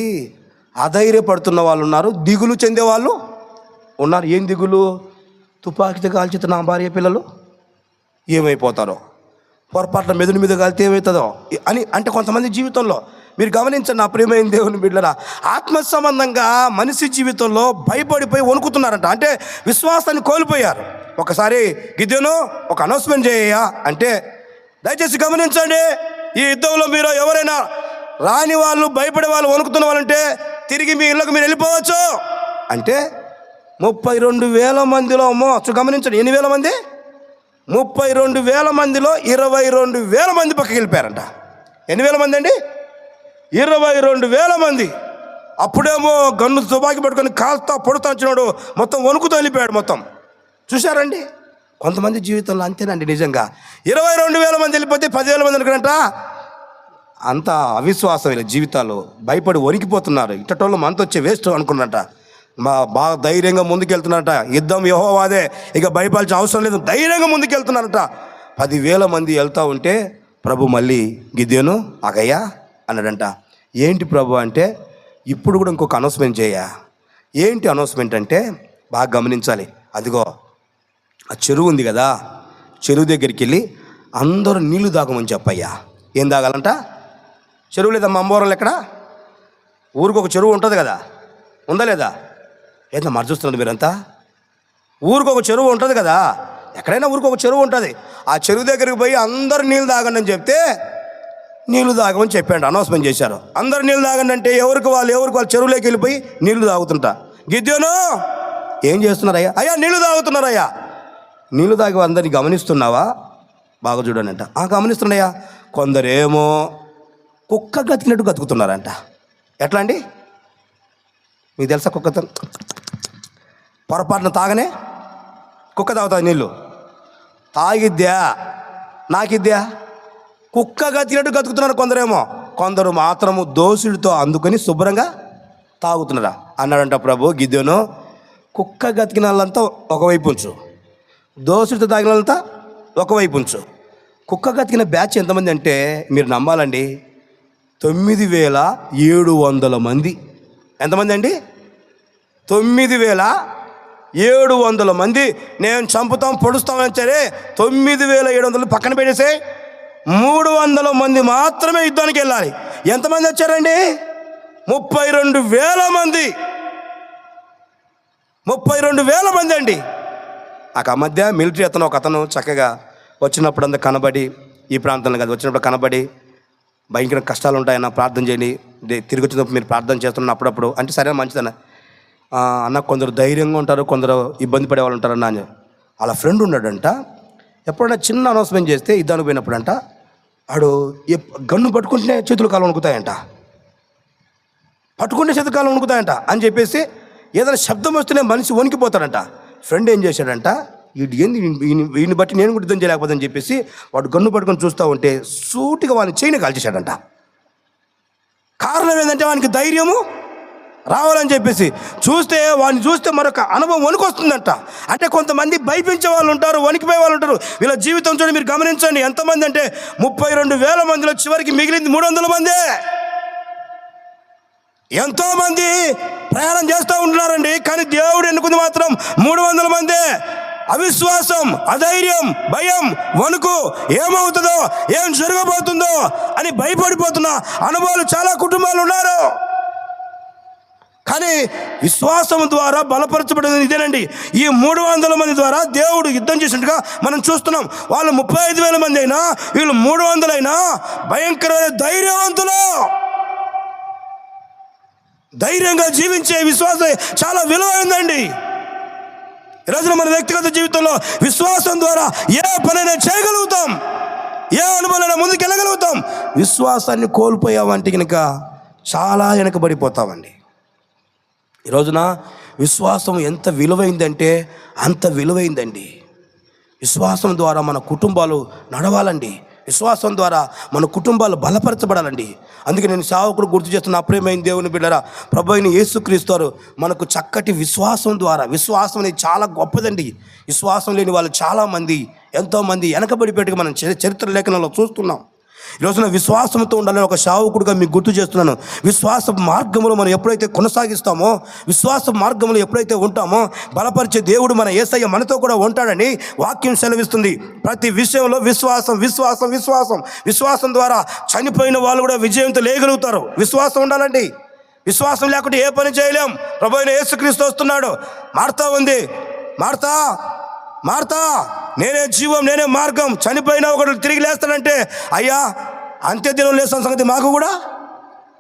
అధైర్యపడుతున్న వాళ్ళు ఉన్నారు, దిగులు చెందేవాళ్ళు ఉన్నారు. ఏం దిగులు? తుపాకీతో కాల్చితే నా భార్య పిల్లలు ఏమైపోతారో, పొరపాట్ల మెదుడు మీద కాలితే ఏమవుతుందో అని అంటే కొంతమంది జీవితంలో మీరు గమనించండి. నా ప్రియమైన దేవుని బిడ్డలారా, ఆత్మ సంబంధంగా మనిషి జీవితంలో భయపడిపోయి వణుకుతున్నారంట. అంటే విశ్వాసాన్ని కోల్పోయారు. ఒకసారి గిద్యోను ఒక అనౌన్స్మెంట్ చేయ అంటే, దయచేసి గమనించండి, ఈ యుద్ధంలో మీరు ఎవరైనా రాని వాళ్ళు, భయపడే వాళ్ళు, వణుకుతున్న వాళ్ళంటే తిరిగి మీ ఇళ్ళకు మీరు వెళ్ళిపోవచ్చు అంటే 32,000 మందిలో గమనించండి, ఎన్ని వేల మంది? 32,000 మందిలో 22,000 మంది పక్కకి వెళ్ళిపోయారంట. ఎన్ని వేల మంది అండి? 22,000 మంది. అప్పుడేమో గన్ను తుపాకీ పట్టుకొని కాల్తా పొడుతా వచ్చినాడు, మొత్తం వణుకుతో వెళ్ళిపోయాడు మొత్తం. చూశారండి, కొంతమంది జీవితంలో అంతేనండి. నిజంగా 22,000 మంది వెళ్ళిపోతే 10,000 మంది అనుకున్నట. అంత అవిశ్వాసం వీళ్ళ జీవితాలు, భయపడి వణికిపోతున్నారు. ఇట్టటోళ్ళు మనతో వచ్చే వేస్ట్ అనుకున్నట. బాగా ధైర్యంగా ముందుకెళ్తున్నారట. యుద్ధం యెహోవాదే, ఇక భయపడాల్సిన అవసరం లేదు, ధైర్యంగా ముందుకెళ్తున్నారట. 10,000 మంది వెళ్తూ ఉంటే ప్రభు మళ్ళీ గిద్యోను ఆగయ్యా అన్నాడంట. ఏంటి ప్రభు అంటే, ఇప్పుడు కూడా ఇంకొక అనౌన్స్మెంట్ చేయ. ఏంటి అనౌన్స్మెంట్ అంటే, బాగా గమనించాలి. అదిగో ఆ చెరువు ఉంది కదా, చెరువు దగ్గరికి వెళ్ళి అందరూ నీళ్లు తాగమని చెప్పయ్యా. ఏం తాగాలంట? చెరువు లేదమ్మా అంబోరంలో. ఎక్కడ? ఊరికి ఒక చెరువు ఉంటుంది కదా, ఉందా లేదా? ఏంటో మరి చూస్తున్నారు మీరంతా. ఊరికి ఒక చెరువు ఉంటుంది కదా, ఎక్కడైనా ఊరికి ఒక చెరువు ఉంటుంది. ఆ చెరువు దగ్గరికి పోయి అందరు నీళ్ళు తాగండి అని చెప్తే నీళ్లు తాగమని చెప్పాడు, అనౌన్స్మెంట్ చేశారు. అందరు నీళ్ళు తాగండి అంటే ఎవరికి వాళ్ళు చెరువులోకి వెళ్ళిపోయి నీళ్లు తాగుతుంటా. గిద్యోను ఏం చేస్తున్నారయ్యా? అయ్యా నీళ్లు తాగుతున్నారయ్యా. నీళ్లు తాగి అందరినీ గమనిస్తున్నావా? బాగా చూడండి అంట. గమనిస్తున్నాయా. కొందరేమో కుక్క గతికినట్టు గతుకుతున్నారంట. ఎట్లా అండి? మీకు తెలుసా? కుక్కతో పొరపాటున తాగనే కుక్క తాగుతుంది నీళ్ళు, తాగిద్దా నాకిద్దా? కుక్కగా తినట్టు గతుకుతున్నారు కొందరేమో, కొందరు మాత్రము దోసుడితో అందుకొని శుభ్రంగా తాగుతున్నారా అన్నాడంట ప్రభు గిద్యోను. కుక్క గతికిన వాళ్ళంతా ఒకవైపు ఉంచు, దోసుడితో తాగిన వాళ్ళంతా ఒకవైపు ఉంచు. కుక్క గతికిన బ్యాచ్ ఎంతమంది అంటే మీరు నమ్మాలండి, 9700 మంది. ఎంతమంది అండి? 9700 మంది. నేను చంపుతాం పొడుస్తామని సరే 9700 పక్కన పెట్టేసే 300 మంది మాత్రమే యుద్ధానికి వెళ్ళాలి. ఎంతమంది వచ్చారండి? 32,000 మంది. 32,000 మంది అండి. ఆ మధ్య మిలిటరీ ఒక అతను చక్కగా వచ్చినప్పుడు అంతా కనబడి, ఈ ప్రాంతంలో కాదు వచ్చినప్పుడు కనబడి, భయంకర కష్టాలు ఉంటాయన్న ప్రార్థన చేయండి, తిరిగి వచ్చినప్పుడు మీరు ప్రార్థన చేస్తున్న అప్పుడప్పుడు అంటే సరే మంచిదన్న అన్న. కొందరు ధైర్యంగా ఉంటారు, కొందరు ఇబ్బంది పడే వాళ్ళు ఉంటారన్న. వాళ్ళ ఫ్రెండ్ ఉన్నాడంట, ఎప్పుడైనా చిన్న అనౌన్స్మెంట్ చేస్తే యుద్ధానికి పోయినప్పుడంట వాడు గన్ను పట్టుకుంటేనే చేతులు కాలు వణుకుతాయంట, పట్టుకుంటే చేతులు కాలు వణుకుతాయంట అని చెప్పేసి ఏదైనా శబ్దం వస్తేనే మనిషి వణికిపోతాడంట. ఫ్రెండ్ ఏం చేశాడంట, వీడిని బట్టి నేను కూడా యుద్ధం చేయలేకపోతుందని చెప్పేసి వాడు గన్ను పట్టుకొని చూస్తూ ఉంటే సూటిగా వాడిని చైని కాల్చేశాడంట. కారణం ఏంటంటే వానికి ధైర్యము రావాలని చెప్పేసి వాడిని చూస్తే మరొక అనుభవం వణుకొస్తుందంట. అంటే కొంతమంది భయపించే వాళ్ళు ఉంటారు, వణికిపోయే వాళ్ళు ఉంటారు. వీళ్ళ జీవితం చూడండి, మీరు గమనించండి. ఎంతమంది అంటే 32,000 మందిలో చివరికి మిగిలింది 300 మందే. ఎంతోమంది ప్రయాణం చేస్తూ ఉంటున్నారండి, కానీ దేవుడు ఎన్నుకుంది మాత్రం 300 మందే. అవిశ్వాసం, అధైర్యం, భయం, వణుకు, ఏమవుతుందో ఏం జరగబోతుందో అని భయపడిపోతున్న అనుభవాలు చాలా కుటుంబాలు ఉన్నారు. కానీ విశ్వాసం ద్వారా బలపరచబడింది ఇదేనండి. ఈ 300 మంది ద్వారా దేవుడు యుద్ధం చేసినట్టుగా మనం చూస్తున్నాం. వాళ్ళు 35,000 మంది అయినా వీళ్ళు 300 అయినా భయంకరమైన ధైర్యవంతులు. ధైర్యంగా జీవించే విశ్వాసం చాలా విలువైందండి. ఈరోజున మన వ్యక్తిగత జీవితంలో విశ్వాసం ద్వారా ఏ పనైనా చేయగలుగుతాం, ఏ అనుభవాలైనా ముందుకు వెళ్ళగలుగుతాం. విశ్వాసాన్ని కోల్పోయామంటే కనుక చాలా వెనకబడిపోతామండి. ఈ రోజున విశ్వాసం ఎంత విలువైందంటే అంత విలువైందండి. విశ్వాసం ద్వారా మన కుటుంబాలు నడవాలండి, విశ్వాసం ద్వారా మన కుటుంబాలు బలపరచబడాలండి. అందుకే నేను సేవకుడు గుర్తు చేస్తున్న అప్రియమైన దేవుని బిడ్డరా, ప్రభువైన యేసుక్రీస్తు వారు మనకు చక్కటి విశ్వాసం ద్వారా, విశ్వాసం అనేది చాలా గొప్పదండి. విశ్వాసం లేని వాళ్ళు చాలామంది, ఎంతోమంది వెనకబడిపెట్టుగా మనం చరిత్ర లేఖనంలో చూస్తున్నాం. ఈరోజున విశ్వాసంతో ఉండాలని ఒక సేవకుడిగా మీకు గుర్తు చేస్తున్నాను. విశ్వాస మార్గంలో మనం ఎప్పుడైతే కొనసాగిస్తామో, విశ్వాస మార్గంలో ఎప్పుడైతే ఉంటామో, బలపరిచే దేవుడు మన యేసయ్య మనతో కూడా ఉంటాడని వాక్యం సెలవిస్తుంది. ప్రతి విషయంలో విశ్వాసం, విశ్వాసం, విశ్వాసం. విశ్వాసం ద్వారా చనిపోయిన వాళ్ళు కూడా విజయంతో లేగలుగుతారు. విశ్వాసం ఉండాలండి. విశ్వాసం లేకుంటే ఏ పని చేయలేం. ప్రభువైన యేసుక్రీస్తు వస్తున్నాడు. మార్తా ఉంది, మార్తా మార్తా నేనే జీవం, నేనే మార్గం, చనిపోయినా ఒకడు తిరిగి లేస్తాడంటే అయ్యా అంత్యదినం లేస్తున్న సంగతి మాకు కూడా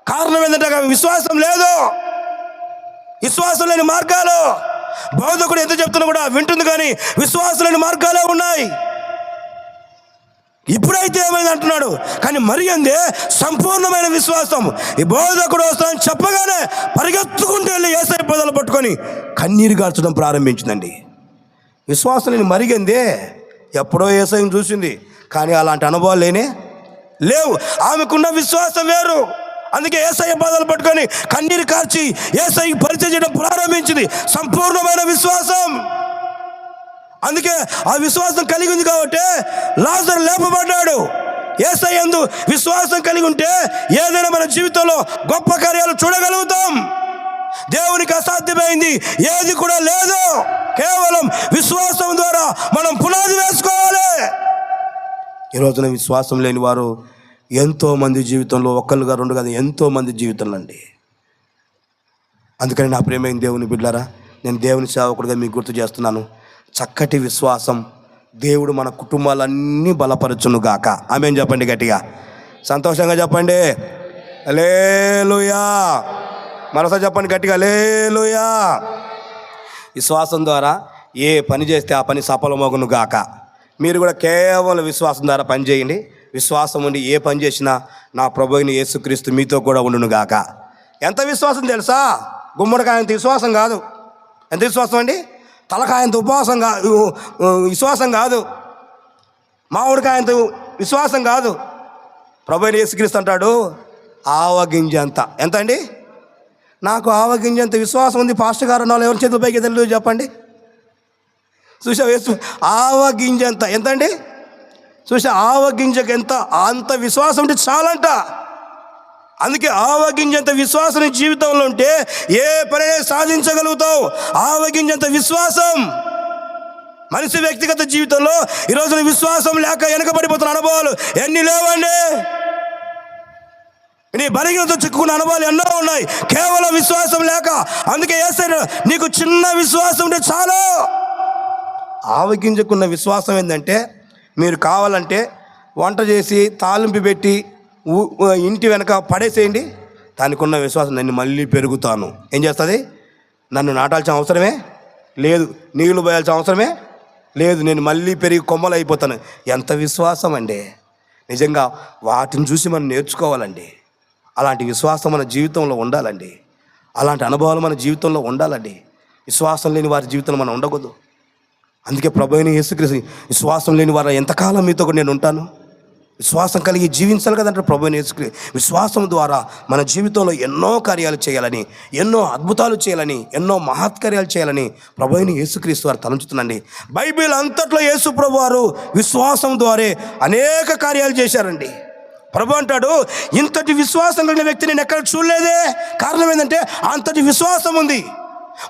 కారణం ఏంటంటే విశ్వాసం లేదు. విశ్వాసం లేని మార్గాలు బోధకుడు ఎంత చెప్తున్నా కూడా వింటుంది, కానీ విశ్వాసం లేని మార్గాలే ఉన్నాయి. ఇప్పుడైతే ఏమైంది అంటున్నాడు, కానీ మరి అందే సంపూర్ణమైన విశ్వాసం. ఈ బోధకుడు వస్తానని చెప్పగానే పరిగెత్తుకుంటూ వెళ్ళి యేసయ్య పాదాలు పట్టుకొని కన్నీరు గార్చడం ప్రారంభించిందండి. విశ్వాసం లేని మరిగిందే ఎప్పుడో యేసయ్యను చూసింది, కానీ అలాంటి అనుభవాలు లేవు. ఆమెకున్న విశ్వాసం వేరు. అందుకే యేసయ్య పాదాలు పట్టుకొని కన్నీరు కార్చి యేసయ్యకి పరిచయం చేయడం ప్రారంభించింది. సంపూర్ణమైన విశ్వాసం. అందుకే ఆ విశ్వాసం కలిగి ఉంది కాబట్టి లాజరు లేపబడ్డాడు. యేసయ్య యందు విశ్వాసం కలిగి ఉంటే ఏదైనా మన జీవితంలో గొప్ప కార్యాలు చూడగలుగుతాం. దేవునికి అసాధ్యమైంది ఏది కూడా లేదు. కేవలం విశ్వాసం ద్వారా మనం పునాది వేసుకోవాలి. ఈ రోజున విశ్వాసం లేని వారు ఎంతోమంది జీవితంలో, ఒక్కరుగా రెండుగా ఎంతోమంది జీవితంలో అండి. అందుకని నా ప్రియమైన దేవుని బిడ్డలారా, నేను దేవుని సేవకుడిగా మీకు గుర్తు చేస్తున్నాను. చక్కటి విశ్వాసం దేవుడు మన కుటుంబాలన్నీ బలపరచును గాక. ఆమేన్ చెప్పండి గట్టిగా, సంతోషంగా చెప్పండి హల్లెలూయా. మరోసారి చెప్పండి గట్టిగా హల్లెలూయా. విశ్వాసం ద్వారా ఏ పని చేస్తే ఆ పని సఫలమగును గాక. మీరు కూడా కేవలం విశ్వాసం ద్వారా పని చేయండి. విశ్వాసం ఉండి ఏ పని చేసినా నా ప్రభువైన యేసుక్రీస్తు మీతో కూడా ఉండును గాక. ఎంత విశ్వాసం తెలుసా? గుమ్మడికాయ అంత విశ్వాసం కాదు. ఎంత విశ్వాసం అండి? తలకాయంత విశ్వాసం కాదు, మామిడికాయంత విశ్వాసం కాదు. ప్రభువైన యేసుక్రీస్తు అంటాడు, ఆవగింజ అంత. ఎంత అండి? నాకు ఆవగింజ అంత విశ్వాసం ఉంది పాస్టర్ గారు అన్న ఎవరి చేతుల పైకి తెలియదు చెప్పండి. చూసా ఆవగింజ అంత. ఎంత అండి? చూసా ఆవగింజకి అంత విశ్వాసం ఉంటే చాలంట. అందుకే ఆవగింజంత విశ్వాసం జీవితంలో ఉంటే ఏ పని సాధించగలుగుతావు. ఆవగింజంత విశ్వాసం. మనిషి వ్యక్తిగత జీవితంలో ఈరోజు విశ్వాసం లేక వెనకబడిపోతున్న అనుభవాలు ఎన్ని లేవండి? నీ బలహీనతో చిక్కుకున్న అనుభవాలు ఎన్నో ఉన్నాయి, కేవలం విశ్వాసం లేక. అందుకే యేసయ్య నీకు చిన్న విశ్వాసం ఉంటే చాలు. ఆవగింజకున్న విశ్వాసం ఏంటంటే, మీరు కావాలంటే వంట చేసి తాలింపు పెట్టి ఇంటి వెనక పడేసేయండి, దానికి ఉన్న విశ్వాసం నేను మళ్ళీ పెరుగుతాను. ఏం చేస్తుంది? నన్ను నాటాల్సిన అవసరమే లేదు, నీళ్లు పోయాల్సిన అవసరమే లేదు, నేను మళ్ళీ పెరిగి కొమ్మలు అయిపోతాను. ఎంత విశ్వాసం అండి! నిజంగా వాటిని చూసి మనం నేర్చుకోవాలండి. అలాంటి విశ్వాసం మన జీవితంలో ఉండాలండి. అలాంటి అనుభవాలు మన జీవితంలో ఉండాలండి. విశ్వాసం లేని వారి జీవితంలో మనం ఉండకూడదు. అందుకే ప్రభువైన యేసుక్రీస్తు, విశ్వాసం లేని వారు ఎంతకాలం మీతో కూడా నేను ఉంటాను, విశ్వాసం కలిగి జీవించాలి కదంటే ప్రభువైన యేసుక్రీస్తు. విశ్వాసం ద్వారా మన జీవితంలో ఎన్నో కార్యాలు చేయాలని, ఎన్నో అద్భుతాలు చేయాలని, ఎన్నో మహత్కార్యాలు చేయాలని ప్రభువైన యేసుక్రీస్తు వారు తలంచుతున్నాండి. బైబిల్ అంతట్లో యేసు ప్రభు వారు విశ్వాసం ద్వారా అనేక కార్యాలు చేశారండి. ప్రభు అంటాడు, ఇంతటి విశ్వాసం కలిగిన వ్యక్తి నేను ఎక్కడ చూడలేదే. కారణం ఏంటంటే అంతటి విశ్వాసం ఉంది.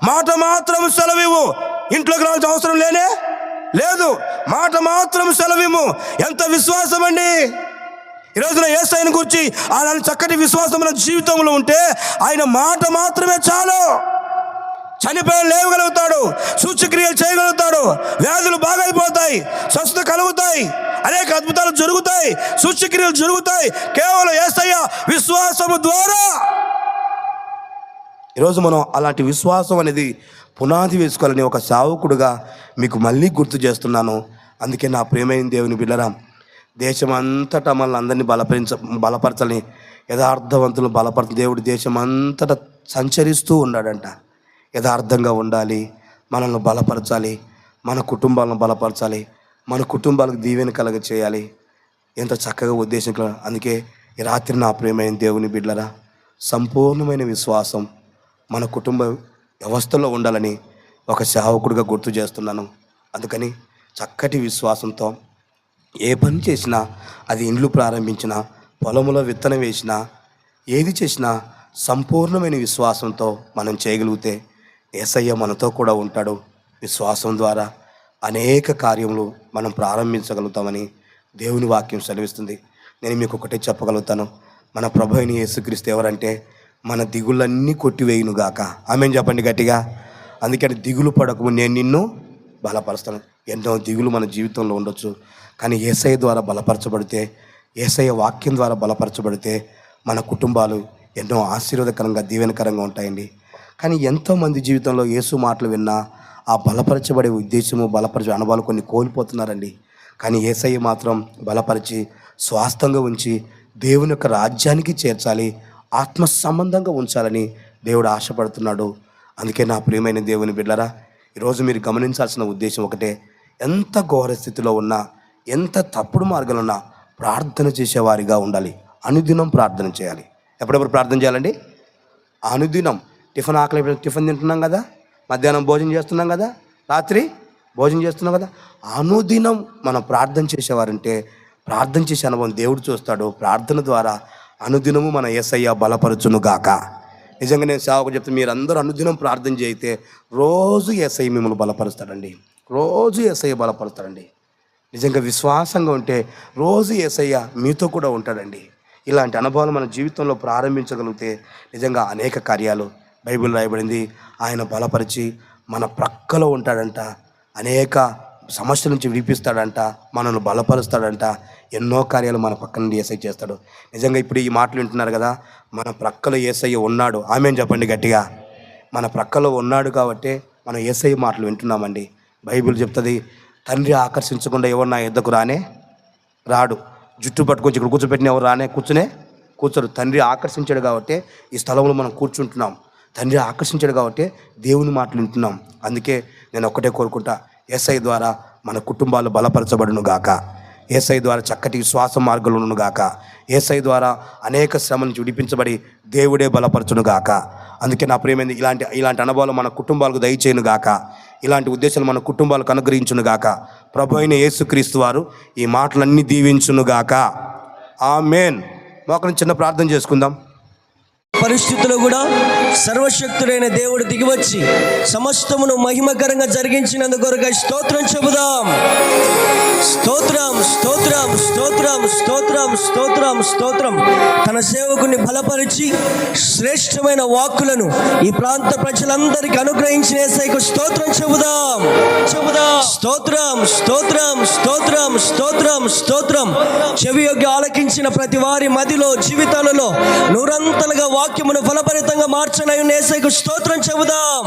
మాట మాత్రం సెలవివ్వు, ఇంట్లోకి రావాల్సిన అవసరం లేదు. మాట మాత్రం సెలవిమ్ము. ఎంత విశ్వాసం అండి! ఈరోజున యేసయ్యను గురించి అలాంటి చక్కటి విశ్వాసం మన జీవితంలో ఉంటే ఆయన మాట మాత్రమే చాలు. చనిపోయి లేవగలుగుతాడు, సూచక్రియలు చేయగలుగుతాడు, వ్యాధులు బాగైపోతాయి, స్వస్థత కలుగుతాయి, అనేక అద్భుతాలు జరుగుతాయి, సూచక్రియలు జరుగుతాయి కేవలం యేసయ్య విశ్వాసము ద్వారా. ఈరోజు మనం అలాంటి విశ్వాసం అనేది పునాది వేసుకోవాలని ఒక సేవకుడుగా మీకు మళ్ళీ గుర్తు చేస్తున్నాను. అందుకే నా ప్రియమైన దేవుని బిడ్డరా, దేశమంతటా మనల్ని అందరినీ బలపరచాలని, యథార్థవంతులు దేవుడు దేశమంతటా సంచరిస్తూ ఉన్నాడంట. యథార్థంగా ఉండాలి, మనల్ని బలపరచాలి, మన కుటుంబాలను బలపరచాలి, మన కుటుంబాలకు దీవెన కలగ చేయాలి. ఎంత చక్కగా ఉద్దేశం. అందుకే ఈ రాత్రి నా ప్రియమైన దేవుని బిడ్డరా, సంపూర్ణమైన విశ్వాసం మన కుటుంబ వ్యవస్థలో ఉండాలని ఒక సేవకుడిగా గుర్తు చేస్తున్నాను. అందుకని చక్కటి విశ్వాసంతో ఏ పని చేసినా, అది ఇండ్లు ప్రారంభించినా, పొలంలో విత్తనం వేసినా, ఏది చేసినా సంపూర్ణమైన విశ్వాసంతో మనం చేయగలిగితే యేసయ్య మనతో కూడా ఉంటాడు. విశ్వాసం ద్వారా అనేక కార్యములు మనం ప్రారంభించగలుగుతామని దేవుని వాక్యం సెలవిస్తుంది. నేను మీకు ఒకటే చెప్పగలుగుతాను, మన ప్రభు అయిన యేసుక్రీస్తు ఎవరంటే మన దిగులన్నీ కొట్టివేయునుగాక. ఆమేన్ చెప్పండి గట్టిగా. అందుకని దిగులు పడకు, నేను నిన్ను బలపరుస్తాను. ఎన్నో దిగులు మన జీవితంలో ఉండొచ్చు, కానీ యేసయ్య ద్వారా బలపరచబడితే, యేసయ్య వాక్యం ద్వారా బలపరచబడితే మన కుటుంబాలు ఎన్నో ఆశీర్వాదకరంగా దీవెనకరంగా ఉంటాయండి. కానీ ఎంతోమంది జీవితంలో యేసు మాటలు విన్నా ఆ బలపరచబడే ఉద్దేశము, బలపరచే అనుభవాలు కొన్ని కోల్పోతున్నారండి. కానీ యేసయ్య మాత్రం బలపరిచి స్వాస్థంగా ఉంచి దేవుని యొక్క రాజ్యానికి చేర్చాలి, ఆత్మ సంబంధంగా ఉంచాలని దేవుడు ఆశపడుతున్నాడు. అందుకే నా ప్రియమైన దేవుని బిడ్డలారా, ఈరోజు మీరు గమనించాల్సిన ఉద్దేశం ఒకటే, ఎంత ఘోర స్థితిలో ఉన్నా, ఎంత తప్పుడు మార్గంలో ఉన్నా ప్రార్థన చేసేవారిగా ఉండాలి. అనుదినం ప్రార్థన చేయాలి. ఎప్పుడెప్పుడు ప్రార్థన చేయాలండి? అనుదినం. టిఫిన్ ఆకలి టిఫిన్ తింటున్నాం కదా, మధ్యాహ్నం భోజనం చేస్తున్నాం కదా, రాత్రి భోజనం చేస్తున్నాం కదా. అనుదినం మనం ప్రార్థన చేసేవారంటే ప్రార్థన చేసే అనుభవం దేవుడు చూస్తాడు. ప్రార్థన ద్వారా అనుదినము మన యేసయ్య బలపరచును గాక. నిజంగా నేను సేవకు చెప్తే మీరందరూ అనుదినం ప్రార్థన చేయితే రోజు యేసయ్య మిమ్మల్ని బలపరుస్తాడండి. రోజు యేసయ్య బలపరుస్తాడండి. నిజంగా విశ్వాసంగా ఉంటే రోజు యేసయ్య మీతో కూడా ఉంటాడండి. ఇలాంటి అనుభవాలు మన జీవితంలో ప్రారంభించగలిగితే నిజంగా అనేక కార్యాలు బైబిల్ రాయబడింది. ఆయన బలపరిచి మన ప్రక్కలో ఉంటాడంట, అనేక సమస్యల నుంచి విడిపిస్తాడంట, మనల్ని బలపరుస్తాడంట, ఎన్నో కార్యాలు మన పక్క నుండి యేసయ్య చేస్తాడు. నిజంగా ఇప్పుడు ఈ మాటలు వింటున్నారు కదా, మన ప్రక్కలో యేసయ్య ఉన్నాడు. ఆమేన్ చెప్పండి గట్టిగా. మన ప్రక్కలో ఉన్నాడు కాబట్టి మనం యేసయ్య మాటలు వింటున్నామండి. బైబిల్ చెప్తుంది, తండ్రి ఆకర్షించకుండా ఎవరు నా యుద్ధకు రాడు, జుట్టు పట్టుకొచ్చి ఇక్కడ కూర్చోబెట్టిన ఎవరు కూర్చోరు. తండ్రి ఆకర్షించాడు కాబట్టి ఈ స్థలంలో మనం కూర్చుంటున్నాం. తండ్రి ఆకర్షించాడు కాబట్టి దేవుని మాటలు వింటున్నాం. అందుకే నేను ఒక్కటే కోరుకుంటా, యేసయ్య ద్వారా మన కుటుంబాలు బలపరచబడును గాక, యేసయ్య ద్వారా చక్కటి విశ్వాస మార్గాలను గాక, యేసయ్య ద్వారా అనేక శ్రమల నుంచి విడిపించబడి దేవుడే బలపరచును గాక. అందుకే నా ప్రియమైనది, ఇలాంటి అనుభవాలు మన కుటుంబాలకు దయచేయును గాక, ఇలాంటి ఉద్దేశాలు మన కుటుంబాలకు అనుగ్రహించును గాక. ప్రభు అయిన యేసుక్రీస్తు వారు ఈ మాటలన్నీ దీవించును గాక. ఆమేన్. మోకరిని చిన్న ప్రార్థన చేసుకుందాం. పరిస్థితుల్లో కూడా సర్వశక్తుడైన దేవుడు దిగివచ్చి సమస్తమును మహిమకరంగా జరిగించినందుకు కొరకై స్తోత్రం చెబుదాం. స్తోత్రం, స్తోత్రం, స్తోత్రం, స్తోత్రం, స్తోత్రం, స్తోత్రం. తన సేవకుని బలపరిచి శ్రేష్టమైన వాక్కులను ఈ ప్రాంత ప్రజలందరికీ అనుగ్రహించిన యేసయ్యకు స్తోత్రం చెబుదాం. స్తోత్రం, స్తోత్రం, స్తోత్రం, స్తోత్రం, స్తోత్రం. చెవి యొగ్గి ఆలకించిన ప్రతి వారి మదిలో, జీవితాలలో నూరంతలుగా వాక్యమును ఫలభరితంగా మార్చనై యేసయ్యకు స్తోత్రం చెబుదాం.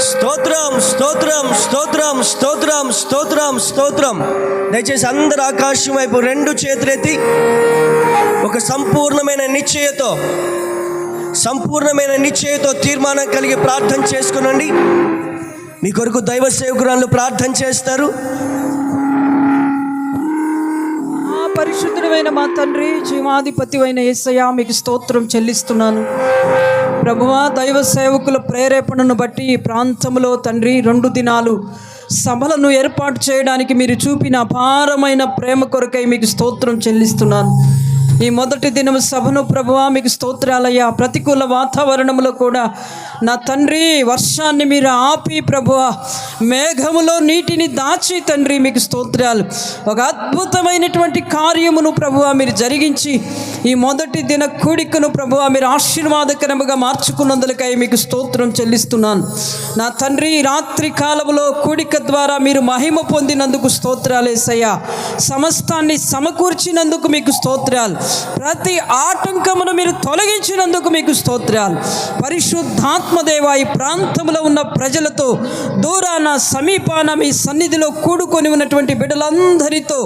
స్తోత్రం, స్తోత్రం, స్తోత్రం, స్తోత్రం, స్తోత్రం, స్తోత్రం. దయచేసి అందరు ఆకాశం వైపు రెండు చేతులెత్తి ఒక సంపూర్ణమైన నిశ్చయతో తీర్మానం కలిగి ప్రార్థన చేసుకునండి. మీ కొరకు దైవ సేవకురాలు ప్రార్థన చేస్తారు. పరిశుద్ధుడైన మా తండ్రి, జీవాధిపతి అయిన యేసయ్య, మీకు స్తోత్రం చెల్లిస్తున్నాను ప్రభువా. దైవ సేవకుల ప్రేరేపణను బట్టి ఈ ప్రాంతంలో తండ్రి 2 దినాలు సభలను ఏర్పాటు చేయడానికి మీరు చూపిన అపారమైన ప్రేమ కొరకై మీకు స్తోత్రం చెల్లిస్తున్నాను. ఈ మొదటి దినం సభను ప్రభువా మీకు స్తోత్రాలయ్యా. ప్రతికూల వాతావరణంలో కూడా నా తండ్రి వర్షాన్ని మీరు ఆపి ప్రభువా మేఘములో నీటిని దాచి తండ్రి మీకు స్తోత్రాలు. ఒక అద్భుతమైనటువంటి కార్యమును ప్రభువా మీరు జరిగించి ఈ మొదటి దిన కూడికను ప్రభువా మీరు ఆశీర్వాదకరముగా మార్చుకున్నందులకై మీకు స్తోత్రం చెల్లిస్తున్నాను. నా తండ్రి ఈ రాత్రి కాలంలో కూడిక ద్వారా మీరు మహిమ పొందినందుకు స్తోత్రాలేసయ్యా. సమస్తాన్ని సమకూర్చినందుకు మీకు స్తోత్రాలు. ప్రతి ఆటంకమును మీరు తొలగించినందుకు మీకు స్తోత్రాలు. పరిశుద్ధాత్మదేవ, ఈ ప్రాంతంలో ఉన్న ప్రజలతో దూరాన సమీపాన మీ సన్నిధిలో కూడుకొని ఉన్నటువంటి బిడ్డలందరితో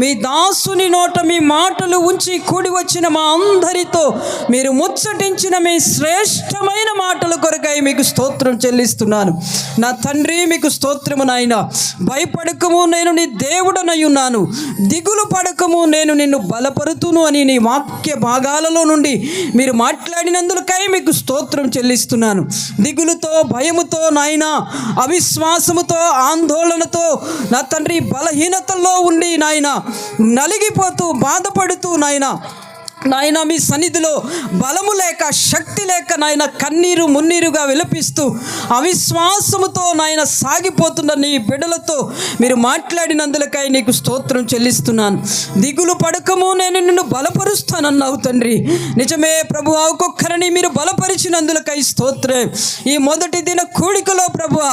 మీ దాసుని నోట మీ మాటలు ఉంచి కూడి వచ్చిన మా అందరితో మీరు ముచ్చటించిన మీ శ్రేష్టమైన మాటల కొరకై మీకు స్తోత్రం చెల్లిస్తున్నాను. నా తండ్రి మీకు స్తోత్రము నాయన. భయపడకము, నేను నీ దేవుడనై ఉన్నాను. దిగులు పడకము, నేను నిన్ను బలపరుతును అని నీ వాక్య భాగాలలో నుండి మీరు మాట్లాడినందుకై మీకు స్తోత్రం చెల్లిస్తున్నాను. దిగులుతో, భయముతో నాయన, అవిశ్వాసముతో, ఆందోళనతో నా తండ్రి బలహీనతల్లో ఉండి నాయన నలిగిపోతూ బాధపడుతూ నాయన మీ సన్నిధిలో బలము లేక, శక్తి లేక నాయన కన్నీరు మున్నీరుగా విలపిస్తూ అవిశ్వాసముతో నాయన సాగిపోతున్న నీ బిడ్డలతో మీరు మాట్లాడినందులకై నీకు స్తోత్రం చెల్లిస్తున్నాను. దిగులు పడకము, నేను నిన్ను బలపరుస్తానన్నావు తండ్రి. నిజమే ప్రభువా, ఒక్కొక్కరిని మీరు బలపరిచినందులకై స్తోత్రం. ఈ మొదటి దిన కూడికలో ప్రభువా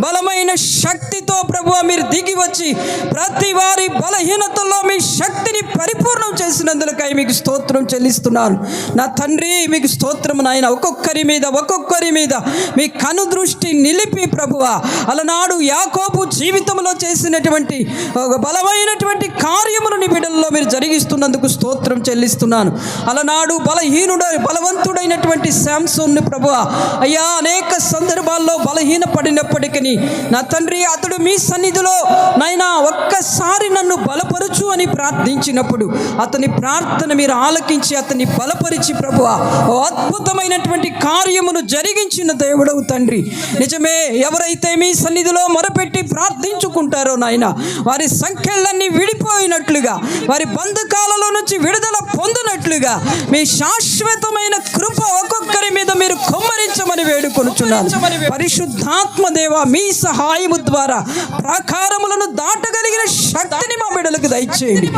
బలమైన శక్తితో ప్రభువా మీరు దిగి వచ్చి ప్రతి వారి బలహీనతల్లో మీ శక్తిని పరిపూర్ణం చేసినందులకై మీకు స్తోత్రం చెల్లిస్తున్నాను. నా తండ్రి మీకు స్తోత్రం నాయన. ఒక్కొక్కరి మీద మీ కను దృష్టి నిలిపి ప్రభువా అలనాడు యాకోబు జీవితంలో చేసినటువంటి ఒక బలమైనటువంటి కార్యమును నీ బిడ్డల్లో మీరు జరిగిస్తున్నందుకు స్తోత్రం చెల్లిస్తున్నాను. అలనాడు బలవంతుడైనటువంటి శాంసోన్ని ప్రభువా అయ్యా అనేక సందర్భాల్లో బలహీన పడినప్పటికీ నా తండ్రి అతడు మీ సన్నిధిలో నాయనా ఒక్కసారి నన్ను బలపరచు అని ప్రార్థించినప్పుడు అతని ప్రార్థన మీరు ఆలకించి అతన్ని బలపరిచి ప్రభువా అద్భుతమైనటువంటి కార్యమును జరిగించిన దేవుడవు తండ్రి. నిజమే, ఎవరైతే మీ సన్నిధిలో మొరపెట్టి ప్రార్థించుకుంటారో నాయన వారి సంఖ్యలన్నీ విడిపోయినట్లుగా, వారి బంధకాలలో నుంచి విడుదల పొందినట్లుగా మీ శాశ్వతమైన కృప ఒక్కొక్కరి మీద మీరు కుమ్మరించమని వేడుకొనుచున్నాను. పరిశుద్ధాత్మ దేవ, మీ సహాయము ద్వారా ప్రాకారములను దాటగలిగిన శక్తిని మా బిడ్డలకు దయచేయండి.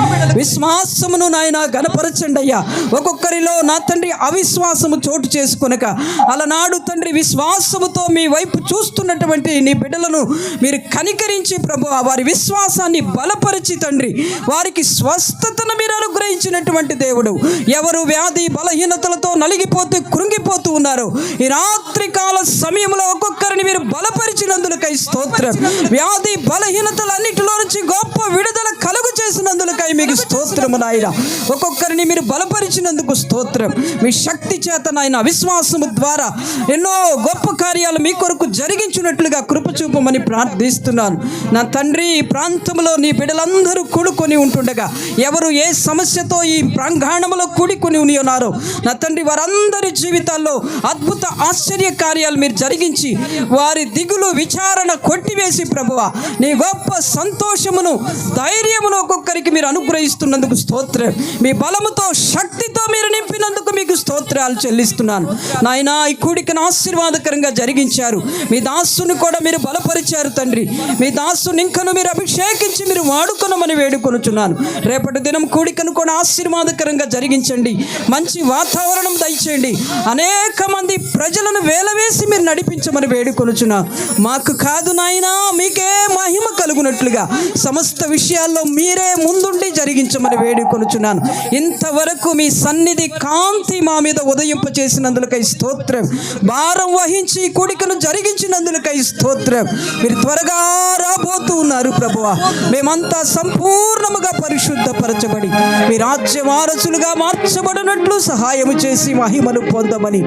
విశ్వాసమును నాయన గణపరచండి అయ్యా. ఒక్కొక్కరిలో నా తండ్రి అవిశ్వాసము చోటు చేసుకొనక అలనాడు తండ్రి విశ్వాసముతో మీ వైపు చూస్తున్నటువంటి నీ బిడ్డలను మీరు కనికరించి ప్రభువా వారి విశ్వాసాన్ని బలపరిచి తండ్రి వారికి స్వస్థతను మీరు అనుగ్రహించినటువంటి దేవుడు. ఎవరు వ్యాధి బలహీనతలతో నలిగిపోతూ కృంగిపోతూ ఉన్నారు, ఈ రాత్రి కాల సమయంలో ఒక్కొక్కరిని మీరు బలపరిచినందులకై స్తోత్రం. వ్యాధి బలహీనతలన్నిటిలో నుంచి గొప్ప విడుదల కలుగు చేసినందులకై మీకు స్తోత్రం స్తోత్రము నాయన. ఒక్కొక్కరిని మీరు బలపరిచినందుకు స్తోత్రం. మీ శక్తి చేత నాయన విశ్వాసము ద్వారా ఎన్నో గొప్ప కార్యాలు మీ కొరకు జరిగించినట్లుగా కృప చూపమని ప్రార్థిస్తున్నాను. నా తండ్రి, ఈ ప్రాంతంలో నీ బిడ్డలందరూ కూడుకొని ఉంటుండగా ఎవరు ఏ సమస్యతో ఈ ప్రాంగణంలో కూడుకొని ఉన్నారో నా తండ్రి, వారందరి జీవితాల్లో అద్భుత ఆశ్చర్య కార్యాలు మీరు జరిగించి వారి దిగులు విచారణ కొట్టివేసి ప్రభువా నీ గొప్ప సంతోషమును ధైర్యమును ఒక్కొక్కరికి మీరు అనుగ్రహిస్తున్నందుకు స్తోత్రం. మీ బలముతో శక్తితో మీరు నింపినందుకు మీకు స్తోత్రాలు చెల్లిస్తున్నాను నాయనా. ఈ కూడికను ఆశీర్వాదకరంగా జరిగించారు. మీ దాసుని కూడా మీరు బలపరిచారు తండ్రి. మీ దాసుని ఇంకను మీరు అభిషేకించి మీరు వాడుకొనమని వేడుకొనుచున్నాను. రేపటి దినం కూడికను కూడా ఆశీర్వాదకరంగా జరిగించండి. మంచి వాతావరణం దయచేయండి. అనేక మంది ప్రజలను వేలవేసి మీరు నడిపించమని వేడుకొనుచున్నాను. మాకు కాదు నాయనా, మీకే మహిమ కలుగునట్లుగా సమస్త విషయాల్లో మీరే ముందుండి జరిగించమని వేడుకొనుచున్నాను. ఇంతవరకు మీ సన్నిధి కాంతి మా మీద ఉదయింపచేసినందులకై స్తోత్రం. భారం వహించి కూడికను జరిగించినందులకై స్తోత్రం. మీరు త్వరగా రాబోతూ ఉన్నారు ప్రభువా. మేమంతా సంపూర్ణముగా పరిశుద్ధపరచబడి మీ రాజ్య వారసులుగా మార్చబడినట్లు సహాయము చేసి మహిమను పొందమని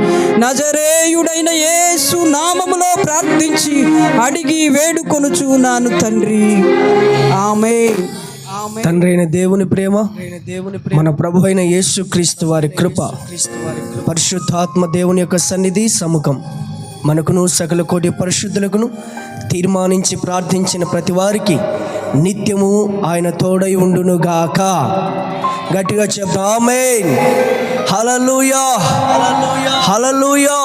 నజరేయుడైన యేసు నామములో ప్రార్థించి అడిగి వేడుకొనుచున్నాను తండ్రి. ఆమేన్. తండ్రి అయిన దేవుని ప్రేమ, మన ప్రభు అయిన యేసు క్రీస్తు వారి కృప, పరిశుద్ధాత్మ దేవుని యొక్క సన్నిధి సముఖం మనకును సకల కోటి పరిశుద్ధులకును తీర్మానించి ప్రార్థించిన ప్రతి వారికి నిత్యము ఆయన తోడై ఉండునుగాక. గట్టిగా చెప్తాం ఆమేన్. హల్లెలూయా, హల్లెలూయా.